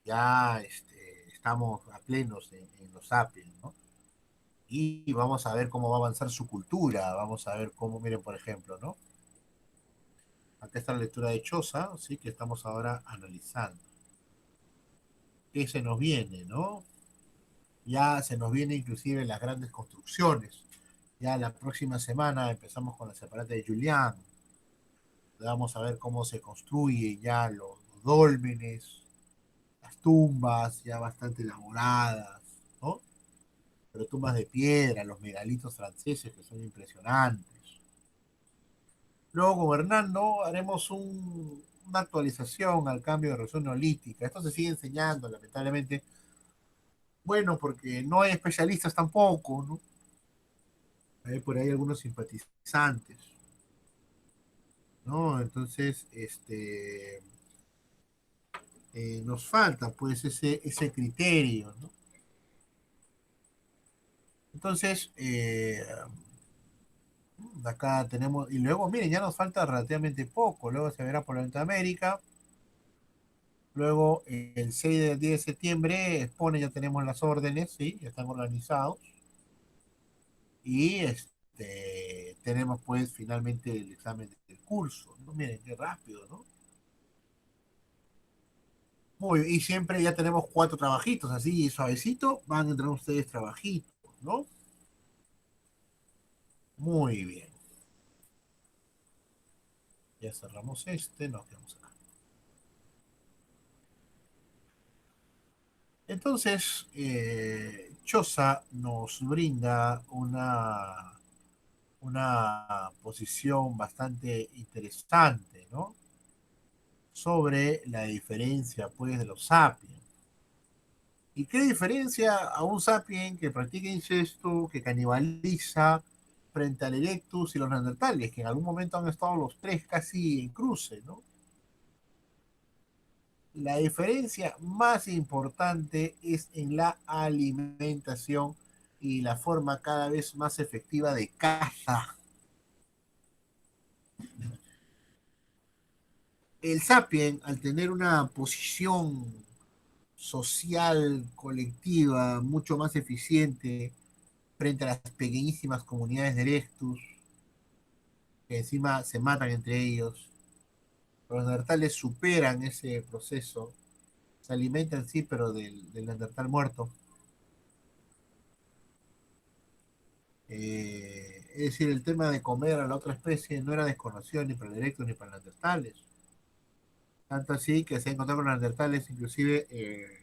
ya estamos a plenos en los sapiens, ¿no? Y vamos a ver cómo va a avanzar su cultura, vamos a ver cómo, miren, por ejemplo, ¿no? Acá está la lectura de Choza, ¿sí? Que estamos ahora analizando. ¿Qué se nos viene, no? Ya se nos viene inclusive las grandes construcciones. Ya la próxima semana empezamos con la separata de Julián. Vamos a ver cómo se construyen ya los dólmenes, las tumbas ya bastante elaboradas, ¿no? Pero tumbas de piedra, los megalitos franceses que son impresionantes. Luego con Hernando haremos una actualización al cambio de resolución neolítica. Esto se sigue enseñando, lamentablemente. Bueno, porque no hay especialistas tampoco, ¿no? Hay por ahí algunos simpatizantes, ¿no? Entonces, nos falta pues ese criterio, ¿no? Entonces, acá tenemos, y luego, miren, ya nos falta relativamente poco, luego se verá por la América, luego el 6 del 10 de septiembre expone, ya tenemos las órdenes, ¿sí? Ya están organizados, y tenemos pues finalmente el examen del curso, ¿no? Miren, qué rápido, ¿no? Muy bien, y siempre ya tenemos 4 trabajitos, así suavecito, van a entrar ustedes trabajitos, ¿no? Muy bien. Ya cerramos nos quedamos acá. Entonces, Choza nos brinda una posición bastante interesante, ¿no? Sobre la diferencia, pues, de los sapiens. ¿Y qué diferencia a un sapien que practica incesto, que canibaliza, frente al Erectus y los neandertales, que en algún momento han estado los tres casi en cruce, ¿no? La diferencia más importante es en la alimentación y la forma cada vez más efectiva de caza. El sapien, al tener una posición social, colectiva, mucho más eficiente frente a las pequeñísimas comunidades de Erectus, que encima se matan entre ellos, los neandertales superan ese proceso, se alimentan sí, pero del neandertal muerto. Es decir, el tema de comer a la otra especie no era desconocido ni para el Erectus ni para los neandertales. Tanto así que se ha encontrado con los neandertales, inclusive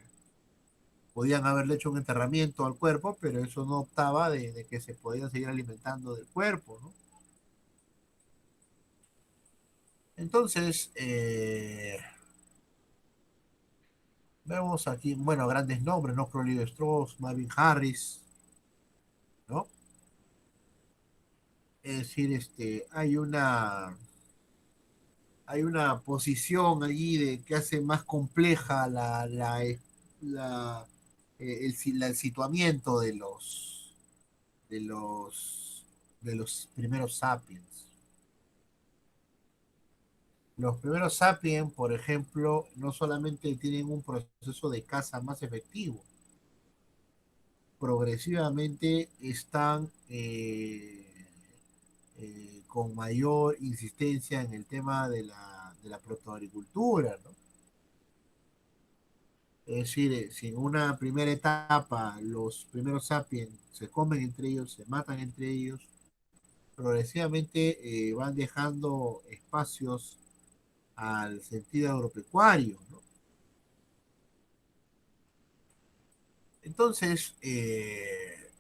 podían haberle hecho un enterramiento al cuerpo, pero eso no optaba de que se podían seguir alimentando del cuerpo, ¿no? Entonces, vemos aquí, bueno, grandes nombres, ¿no? Crowley Strauss, Marvin Harris, ¿no? Es decir, hay una posición allí que hace más compleja el situamiento de los, de los primeros sapiens. Los primeros sapiens, por ejemplo, no solamente tienen un proceso de caza más efectivo, progresivamente están con mayor insistencia en el tema de la protoagricultura, ¿no? Es decir, si en una primera etapa los primeros sapiens se comen entre ellos, se matan entre ellos, progresivamente van dejando espacios al sentido agropecuario, ¿no? Entonces,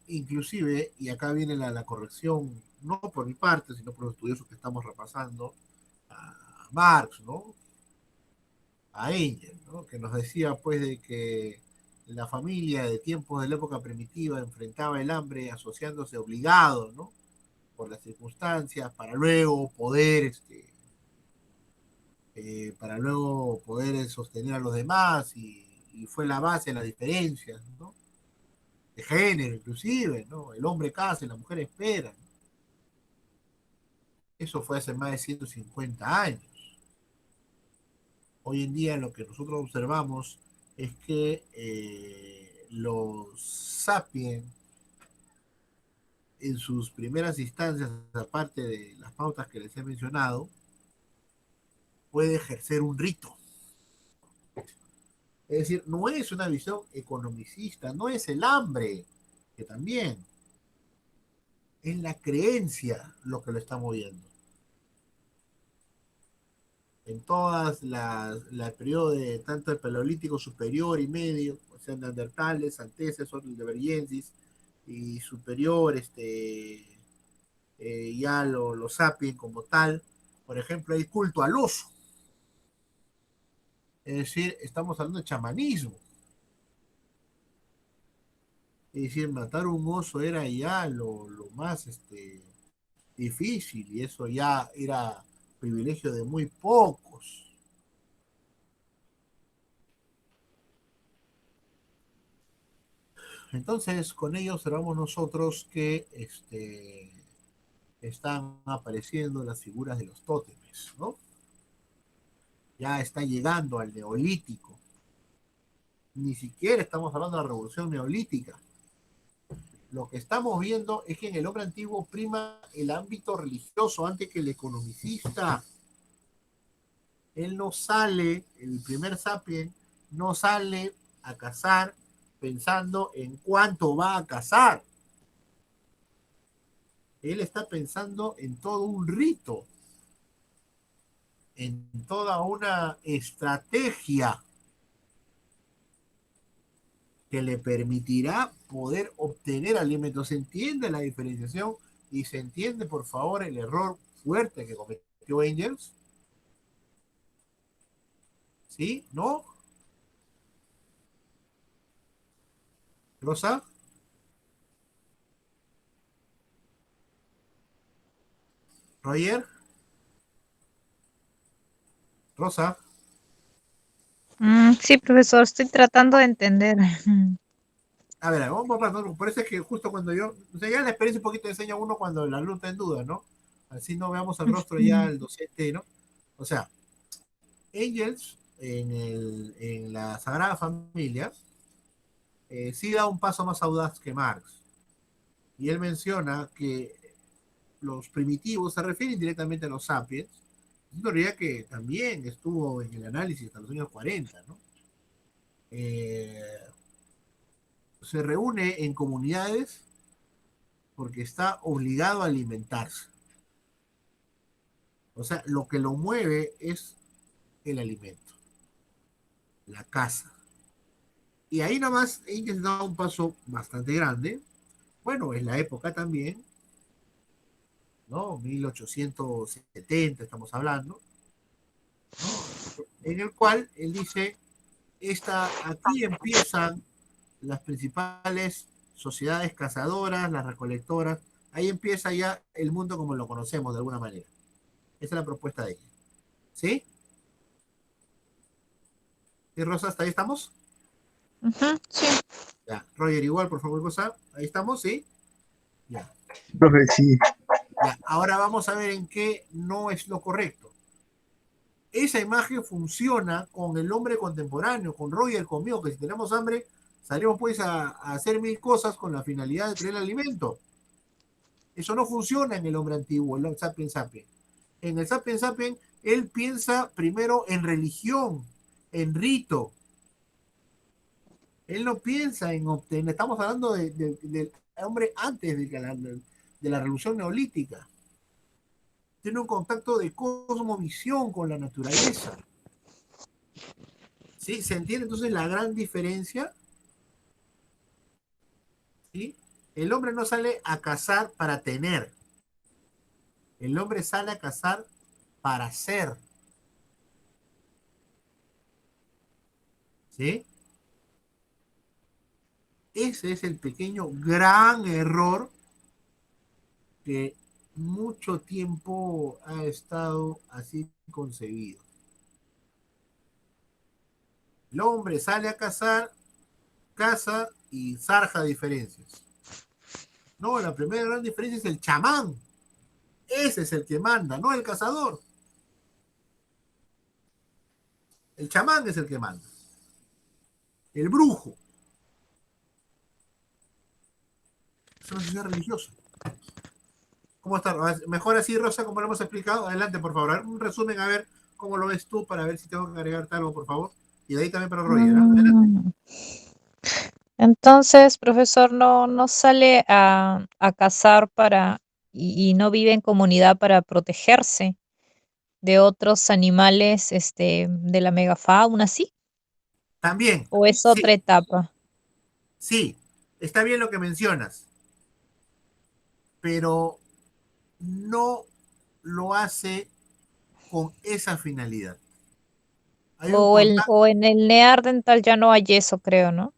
inclusive, y acá viene la corrección, no por mi parte, sino por los estudiosos que estamos repasando, a Marx, ¿no? A Engels, ¿no? Que nos decía pues de que la familia de tiempos de la época primitiva enfrentaba el hambre asociándose obligado, ¿no? Por las circunstancias, para luego poder sostener a los demás y fue la base de las diferencias, ¿no? de género inclusive, ¿no? El hombre caza y la mujer espera. Eso fue hace más de 150 años. Hoy en día lo que nosotros observamos es que los sapiens en sus primeras instancias, aparte de las pautas que les he mencionado, puede ejercer un rito. Es decir, no es una visión economicista, no es el hambre, que también es la creencia lo que lo está moviendo. En todas la periodo de tanto el Paleolítico superior y medio, o sea, neandertales, antecesor, bergensis, y superior, ya los sapiens como tal, por ejemplo, hay culto al oso. Es decir, estamos hablando de chamanismo. Es decir, matar un oso era ya lo más difícil, y eso ya era privilegio de muy pocos. Entonces, con ello observamos nosotros que están apareciendo las figuras de los tótemes, ¿no? Ya está llegando al neolítico. Ni siquiera estamos hablando de la revolución neolítica. Lo que estamos viendo es que en el hombre antiguo prima el ámbito religioso antes que el economicista. Él no sale, el primer sapien, no sale a cazar pensando en cuánto va a cazar. Él está pensando en todo un rito, en toda una estrategia que le permitirá poder obtener alimentos. ¿Se entiende la diferenciación? Y se entiende, por favor, el error fuerte que cometió Engels. ¿Sí? ¿No? ¿Rosa? ¿Roger? ¿Rosa? Sí, profesor, estoy tratando de entender. A ver, vamos a pasar, por eso es que justo cuando yo, o sea, ya la experiencia un poquito enseña a uno cuando la luz está en duda, ¿no? Así no veamos el rostro ya el docente, ¿no? O sea, Engels en la Sagrada Familia sí da un paso más audaz que Marx. Y él menciona que los primitivos se refieren directamente a los sapiens, una teoría que también estuvo en el análisis hasta los años 40, ¿no? Se reúne en comunidades porque está obligado a alimentarse. O sea, lo que lo mueve es el alimento, la caza. Y ahí nomás Engels da un paso bastante grande. Bueno, es la época también, ¿no? 1870 estamos hablando, ¿no? En el cual él dice, aquí empiezan las principales sociedades cazadoras, las recolectoras, ahí empieza ya el mundo como lo conocemos de alguna manera. Esa es la propuesta de ella. ¿Sí? ¿Y Rosa, hasta ahí estamos? Sí. Ya, Roger, igual, por favor, Rosa, ahí estamos, ¿sí? Ya. Profe, sí. Ya, ahora vamos a ver en qué no es lo correcto. Esa imagen funciona con el hombre contemporáneo, con Roger, conmigo, que si tenemos hambre, salimos pues a hacer mil cosas con la finalidad de tener alimento. Eso no funciona en el hombre antiguo, el sapiens sapiens. En el sapiens sapiens, él piensa primero en religión, en rito. Él no piensa en obtener, estamos hablando del hombre antes de la revolución neolítica. Tiene un contacto de cosmovisión con la naturaleza. ¿Sí? ¿Se entiende entonces la gran diferencia? ¿Sí? El hombre no sale a cazar para tener. El hombre sale a cazar para ser. ¿Sí? Ese es el pequeño gran error que mucho tiempo ha estado así concebido. El hombre sale a cazar, caza y zarja diferencias. No, la primera gran diferencia es el chamán. Ese es el que manda, no el cazador. El chamán es el que manda. El brujo. Es una sociedad religiosa. ¿Cómo está? Mejor así, Rosa, como lo hemos explicado. Adelante, por favor. Un resumen, a ver cómo lo ves tú, para ver si tengo que agregarte algo, por favor. Y de ahí también para Roger. Adelante. Entonces, profesor, no sale a cazar y no vive en comunidad para protegerse de otros animales, de la megafauna, ¿sí? También, ¿O es sí, otra etapa? sí, está bien lo que mencionas, pero no lo hace con esa finalidad. Hay un contacto. O en el Neandertal ya no hay eso, creo, ¿no?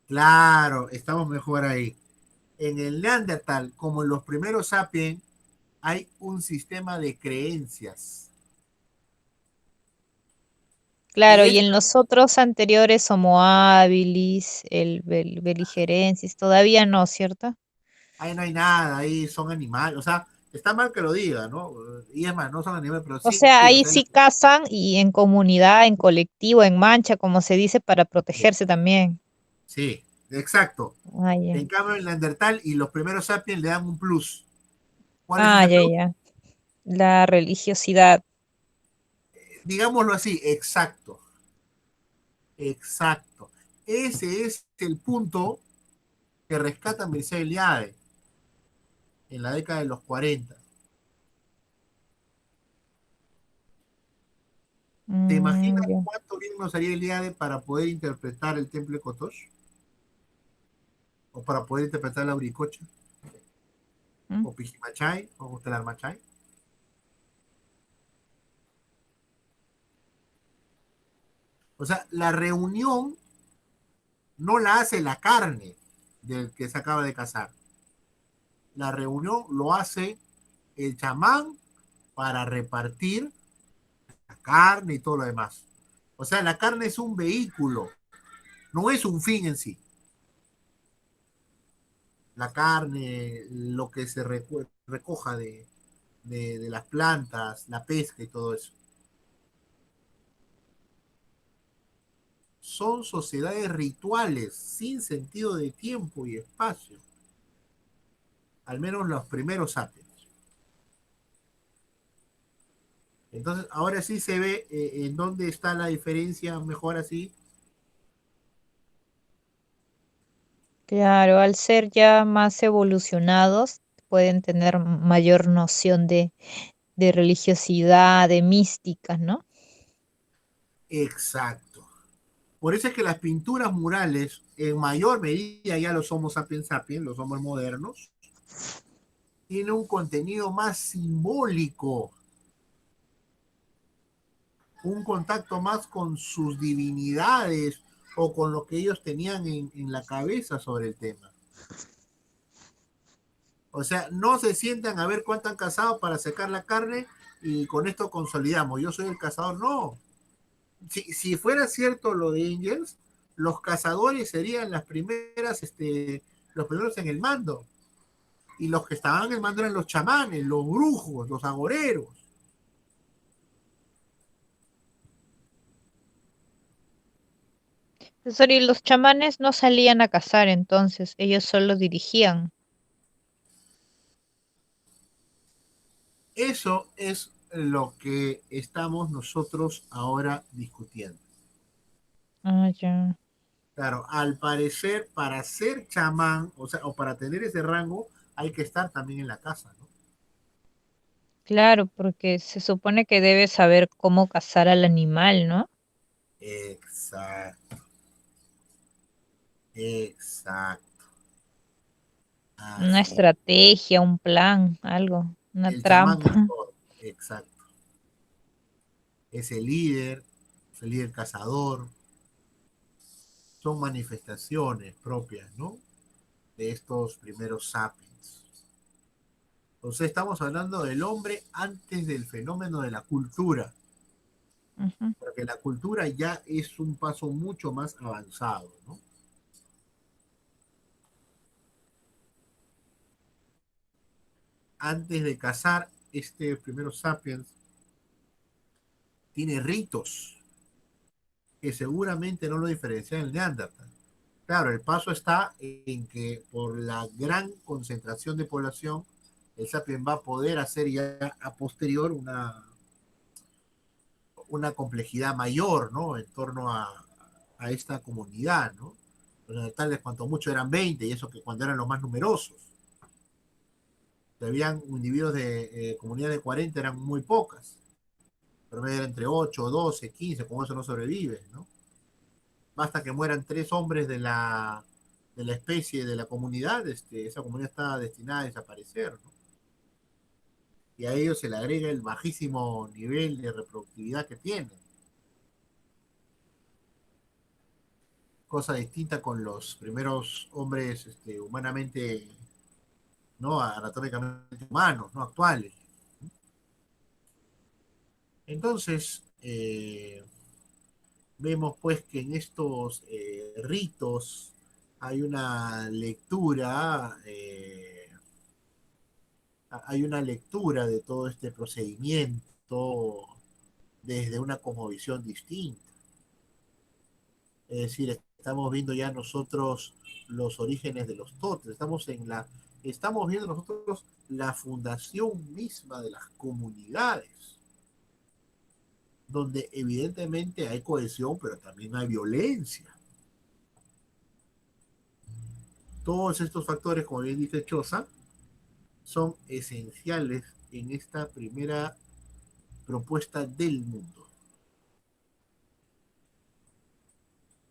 Claro, estamos mejor ahí. En el Neandertal, como en los primeros sapiens, hay un sistema de creencias. Claro, Y y en los otros anteriores, Homo habilis, el Beligerensis, todavía no, ¿cierto? ahí no hay nada, ahí son animales. O sea, está mal que lo diga, ¿no? Y es más, no son animales, pero O sí, sea, sí, o ahí sea, sí cazan y en comunidad, en colectivo, en mancha, como se dice, para protegerse también. sí, exacto. Ah, ya. En cambio, en Neandertal y los primeros sapiens le dan un plus. ¿Cuál es Ah, ese ya, plus? ya. La religiosidad. Digámoslo así, exacto. Exacto. Ese es el punto que rescata Mircea Eliade en la década de los 40. ¿Te imaginas Ya. cuánto bien nos haría Eliade para poder interpretar el Temple Kotosh? ¿O para poder interpretar la Uricocha? Mm. ¿O Pijimachay? ¿O Telarmachay? O sea, la reunión no la hace la carne del que se acaba de casar. La reunión lo hace el chamán para repartir la carne y todo lo demás. O sea, la carne es un vehículo, no es un fin en sí. La carne, lo que se recoja de las plantas, la pesca y todo eso. Son sociedades rituales, sin sentido de tiempo y espacio. Al menos los primeros sapiens. Entonces, ahora sí se ve en dónde está la diferencia, mejor así. Claro, al ser ya más evolucionados, pueden tener mayor noción de religiosidad, de mística, ¿no? Exacto. Por eso es que las pinturas murales, en mayor medida ya los Homo sapiens sapiens, los homos modernos, tienen un contenido más simbólico, un contacto más con sus divinidades o con lo que ellos tenían en la cabeza sobre el tema. O sea, no se sientan a ver cuánto han cazado para sacar la carne y con esto consolidamos. Yo soy el cazador. No. Si fuera cierto lo de Angels, los cazadores serían las primeras, los primeros en el mando. Y los que estaban en el mando eran los chamanes, los brujos, los agoreros. Profesor, y los chamanes no salían a cazar, entonces ellos solo dirigían. Eso es lo que estamos nosotros ahora discutiendo. Ah, ya. Claro, al parecer, para ser chamán, o sea, o para tener ese rango, hay que estar también en la casa, ¿no? Claro, porque se supone que debe saber cómo cazar al animal, ¿no? Exacto, exacto. Una Así es. estrategia, un plan, algo, una El chamán es trampa. todo, exacto. Es el líder cazador. Son manifestaciones propias, ¿no? De estos primeros sapiens. Entonces estamos hablando del hombre antes del fenómeno de la cultura, Ujú. porque la cultura ya es un paso mucho más avanzado, ¿no? antes de cazar, este primero sapiens tiene ritos que seguramente no lo diferencian del Neandertal. Claro, el paso está en que por la gran concentración de población, el sapiens va a poder hacer ya a posterior una complejidad mayor, ¿no? En torno a esta comunidad, ¿no? Los neandertales, cuanto mucho, eran 20, y eso que cuando eran los más numerosos. Habían individuos de comunidad de 40, eran muy pocas. Pero era entre 8, 12, 15, con eso no sobrevive, ¿no? Basta que mueran 3 hombres de la especie, de la comunidad, esa comunidad está destinada a desaparecer, ¿no? Y a ellos se le agrega el bajísimo nivel de reproductividad que tienen. Cosa distinta con los primeros hombres humanamente, ¿no? Anatómicamente humanos, ¿no? Actuales. Entonces, vemos pues que en estos ritos hay una lectura de todo este procedimiento desde una cosmovisión distinta. Es decir, estamos viendo ya nosotros los orígenes de los tótems, estamos viendo nosotros la fundación misma de las comunidades, donde evidentemente hay cohesión, pero también hay violencia. Todos estos factores, como bien dice Choza, son esenciales en esta primera propuesta del mundo.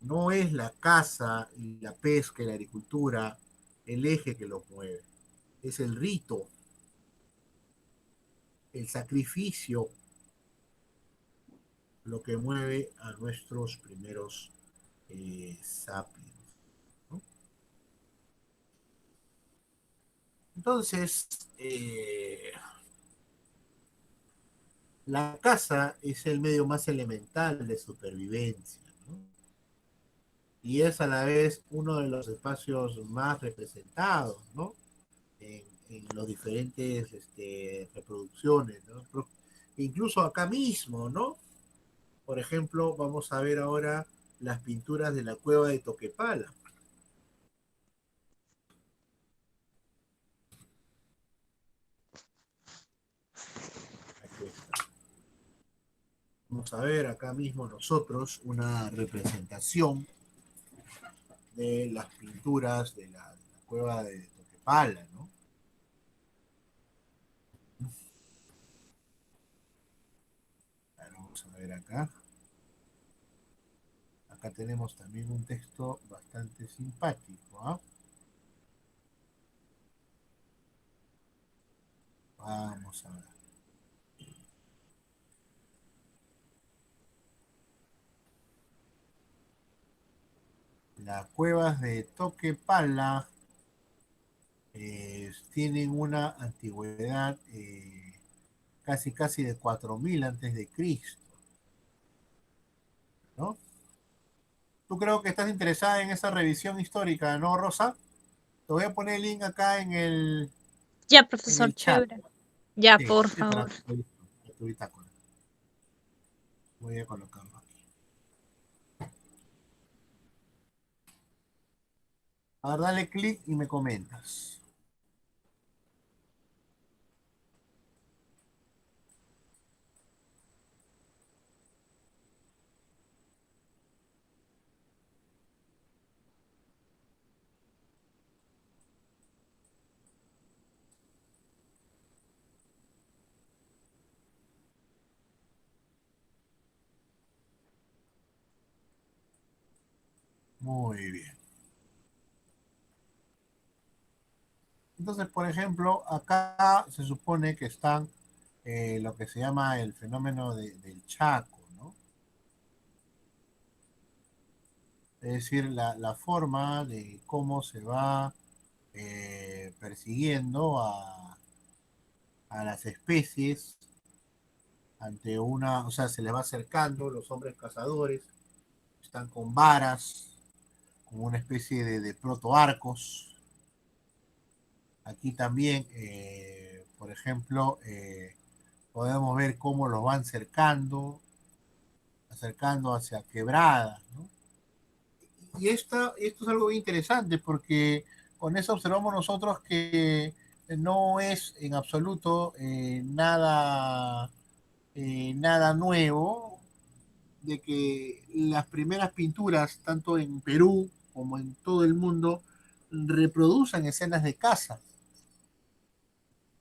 No es la caza y la pesca y la agricultura el eje que los mueve, es el rito, el sacrificio, lo que mueve a nuestros primeros sapiens, ¿no? Entonces, la caza es el medio más elemental de supervivencia, ¿no? Y es a la vez uno de los espacios más representados, ¿no? En los diferentes reproducciones, ¿no? Incluso acá mismo, ¿no? Por ejemplo, vamos a ver ahora las pinturas de la cueva de Toquepala. Aquí está. Vamos a ver acá mismo nosotros una representación de las pinturas de la cueva de Toquepala, ¿no? Vamos a ver acá. Acá tenemos también un texto bastante simpático, ¿ah? Vamos a ver. Las cuevas de Toquepala tienen una antigüedad casi de 4000 antes de Cristo, ¿no? Tú creo que estás interesada en esa revisión histórica, ¿no, Rosa? Te voy a poner el link acá Ya, en profesor, el chat. chévere. Ya, Sí, por sí, para favor. tu bitácora. Voy a colocarlo aquí. A ver, dale clic y me comentas. Muy bien. Entonces, por ejemplo, acá se supone que están lo que se llama el fenómeno del Chaco, ¿no? Es decir, la forma de cómo se va persiguiendo a las especies ante o sea, se les va acercando los hombres cazadores, están con varas, como una especie de protoarcos. Aquí también por ejemplo, podemos ver cómo los van acercando hacia quebradas, ¿no? Y esto es algo interesante porque con eso observamos nosotros que no es en absoluto nada nuevo de que las primeras pinturas, tanto en Perú como en todo el mundo, reproducen escenas de caza,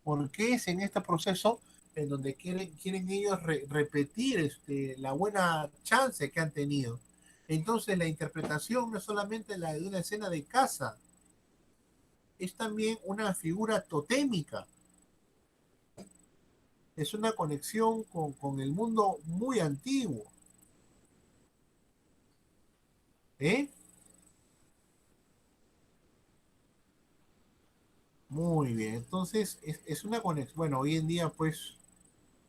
porque es en este proceso en donde quieren ellos repetir la buena chance que han tenido. Entonces la interpretación no es solamente la de una escena de caza, es también una figura totémica, es una conexión con el mundo muy antiguo. ¿Eh? Muy bien, entonces es una conexión. Bueno, hoy en día pues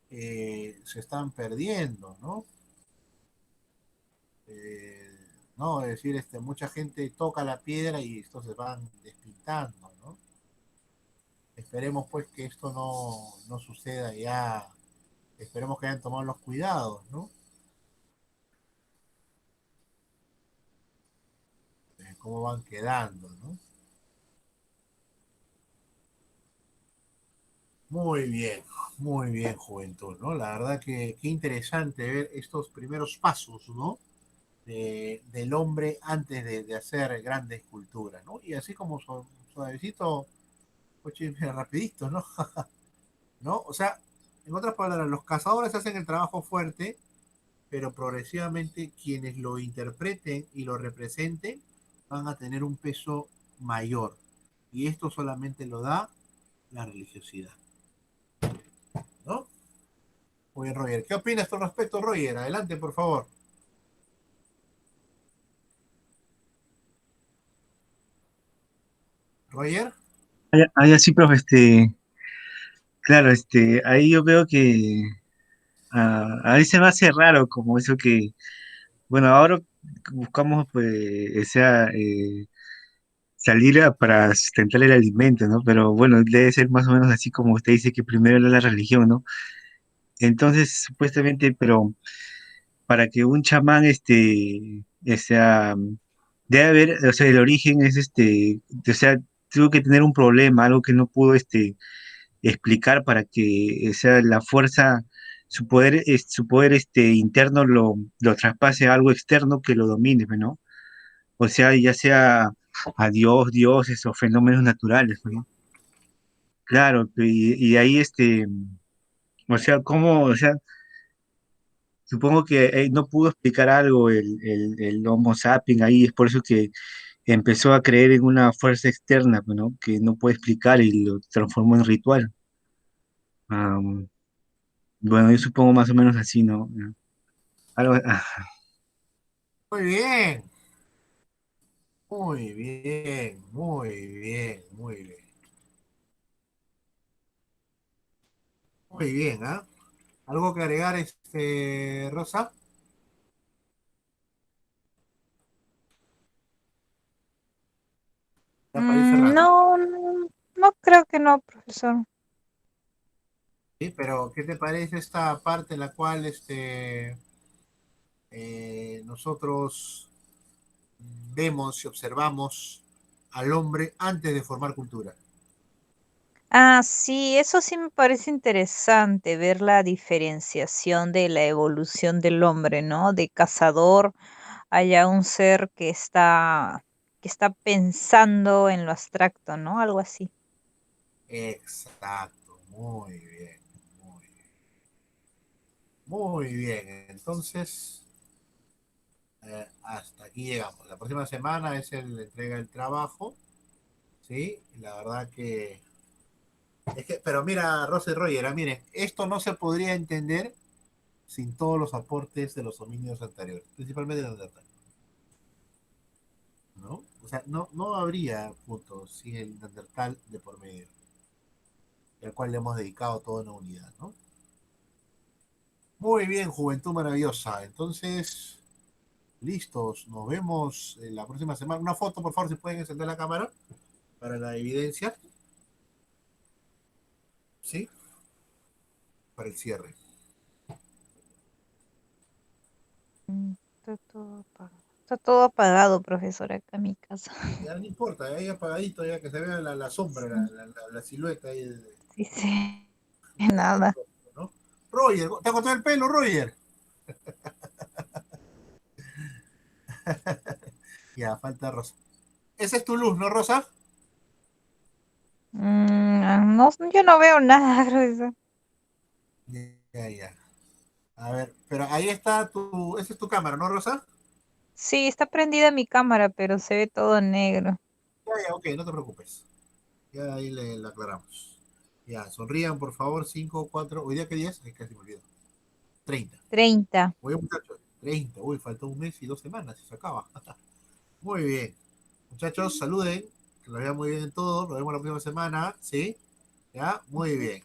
se están perdiendo, ¿no? No, es decir, mucha gente toca la piedra y estos se van despintando, ¿no? Esperemos pues que esto no suceda ya, esperemos que hayan tomado los cuidados, ¿no? Cómo van quedando, ¿no? Muy bien, juventud, ¿no? La verdad que qué interesante ver estos primeros pasos, ¿no? Del hombre antes de hacer grandes culturas, ¿no? Y así como suavecito, pues rapidito, ¿no? ¿No? O sea, en otras palabras, los cazadores hacen el trabajo fuerte, pero progresivamente quienes lo interpreten y lo representen van a tener un peso mayor. Y esto solamente lo da la religiosidad, ¿no? Muy bien, Roger. ¿Qué opinas al respecto, Roger? Adelante, por favor. Roger. Sí, profe, claro, ahí yo veo que a veces me hace raro como eso que, bueno, ahora buscamos, pues, salir para sustentar el alimento, ¿no? Pero bueno, debe ser más o menos así como usted dice que primero era la religión, ¿no? Entonces, supuestamente, pero para que un chamán, debe haber, o sea, el origen es, o sea, tuvo que tener un problema, algo que no pudo, explicar para que, o sea, la fuerza, su poder, interno lo traspase a algo externo que lo domine, ¿no? O sea, ya sea a Dios, dioses o fenómenos naturales, ¿no? Claro, y ahí, o sea, ¿cómo? O sea, supongo que no pudo explicar algo el Homo sapiens ahí, es por eso que empezó a creer en una fuerza externa, pues, ¿no? Que no puede explicar y lo transformó en ritual. Am, bueno, yo supongo más o menos así, ¿no? Algo, Muy bien. Muy bien, muy bien, muy bien. Muy bien, ¿ah? ¿Algo que agregar, Rosa? Ya para ir cerrando. No, no creo que no, profesor. Sí, pero ¿qué te parece esta parte en la cual nosotros vemos y observamos al hombre antes de formar cultura? Ah, sí, eso sí me parece interesante, ver la diferenciación de la evolución del hombre, ¿no? De cazador allá un ser que está pensando en lo abstracto, ¿no? Algo así. Exacto, muy bien, muy bien. Muy bien, entonces hasta aquí llegamos. La próxima semana es la entrega del trabajo, ¿sí? La verdad que pero mira, Rosa y Roger, miren, esto no se podría entender sin todos los aportes de los homínidos anteriores, principalmente de Neandertal, ¿no? O sea, no habría puntos sin el Neandertal de por medio, al cual le hemos dedicado toda una unidad, ¿no? Muy bien, Juventud Maravillosa. Entonces, listos, nos vemos la próxima semana. Una foto, por favor, si pueden encender la cámara para la evidencia. ¿sí? Para el cierre. Está todo apagado, profesor, acá en mi casa. Ya no importa, ahí apagadito, ya que se vea la sombra, la silueta ahí. Sí, sí. Nada. ¿No? Roger, ¿te ha cortado el pelo, Roger? Ya, falta Rosa. Esa es tu luz, ¿no, Rosa? No, yo no veo nada, profesor. Ya. A ver, pero ahí está esa es tu cámara, ¿no, Rosa? Sí, está prendida mi cámara, pero se ve todo negro. Ya, ok, no te preocupes. Ya ahí le aclaramos. Ya, sonrían, por favor, 5, 4, ¿hoy día qué día es? Ay, casi me olvido. 30. 30. Oye, muchachos, 30. Uy, faltó un mes y 2 semanas y se acaba. Muy bien. Muchachos, saluden. Que lo vean muy bien en todo. Nos vemos la próxima semana. ¿Sí? Ya, muy bien.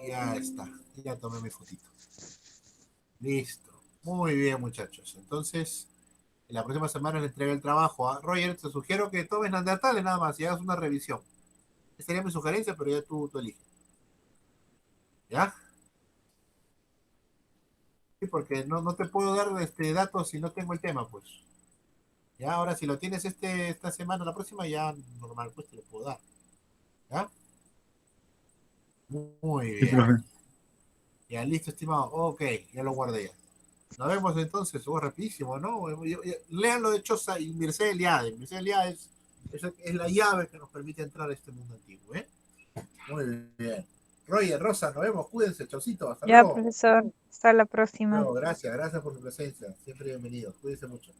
Ya está. Ya tomé mi fotito. Listo. Muy bien, muchachos. Entonces, la próxima semana le entrega el trabajo a Roger. Te sugiero que tomes Neandertales nada más y hagas una revisión. Esa sería mi sugerencia, pero ya tú eliges. ¿Ya? Sí, porque no te puedo dar datos si no tengo el tema, pues. Ya, ahora si lo tienes esta semana, la próxima, ya normal, pues te lo puedo dar. ¿Ya? Muy Sí, bien. profe. Ya, listo, estimado. Ok, ya lo guardé ya. Nos vemos entonces, rapidísimo, ¿no? Lean lo de Choza y Mircea Eliade. Mircea Eliade es la llave que nos permite entrar a este mundo antiguo, ¿eh? Muy bien. Roger, Rosa, nos vemos, cuídense, chaucito, hasta Ya, luego. profesor. Hasta la próxima. Gracias por su presencia, siempre bienvenido, cuídense mucho.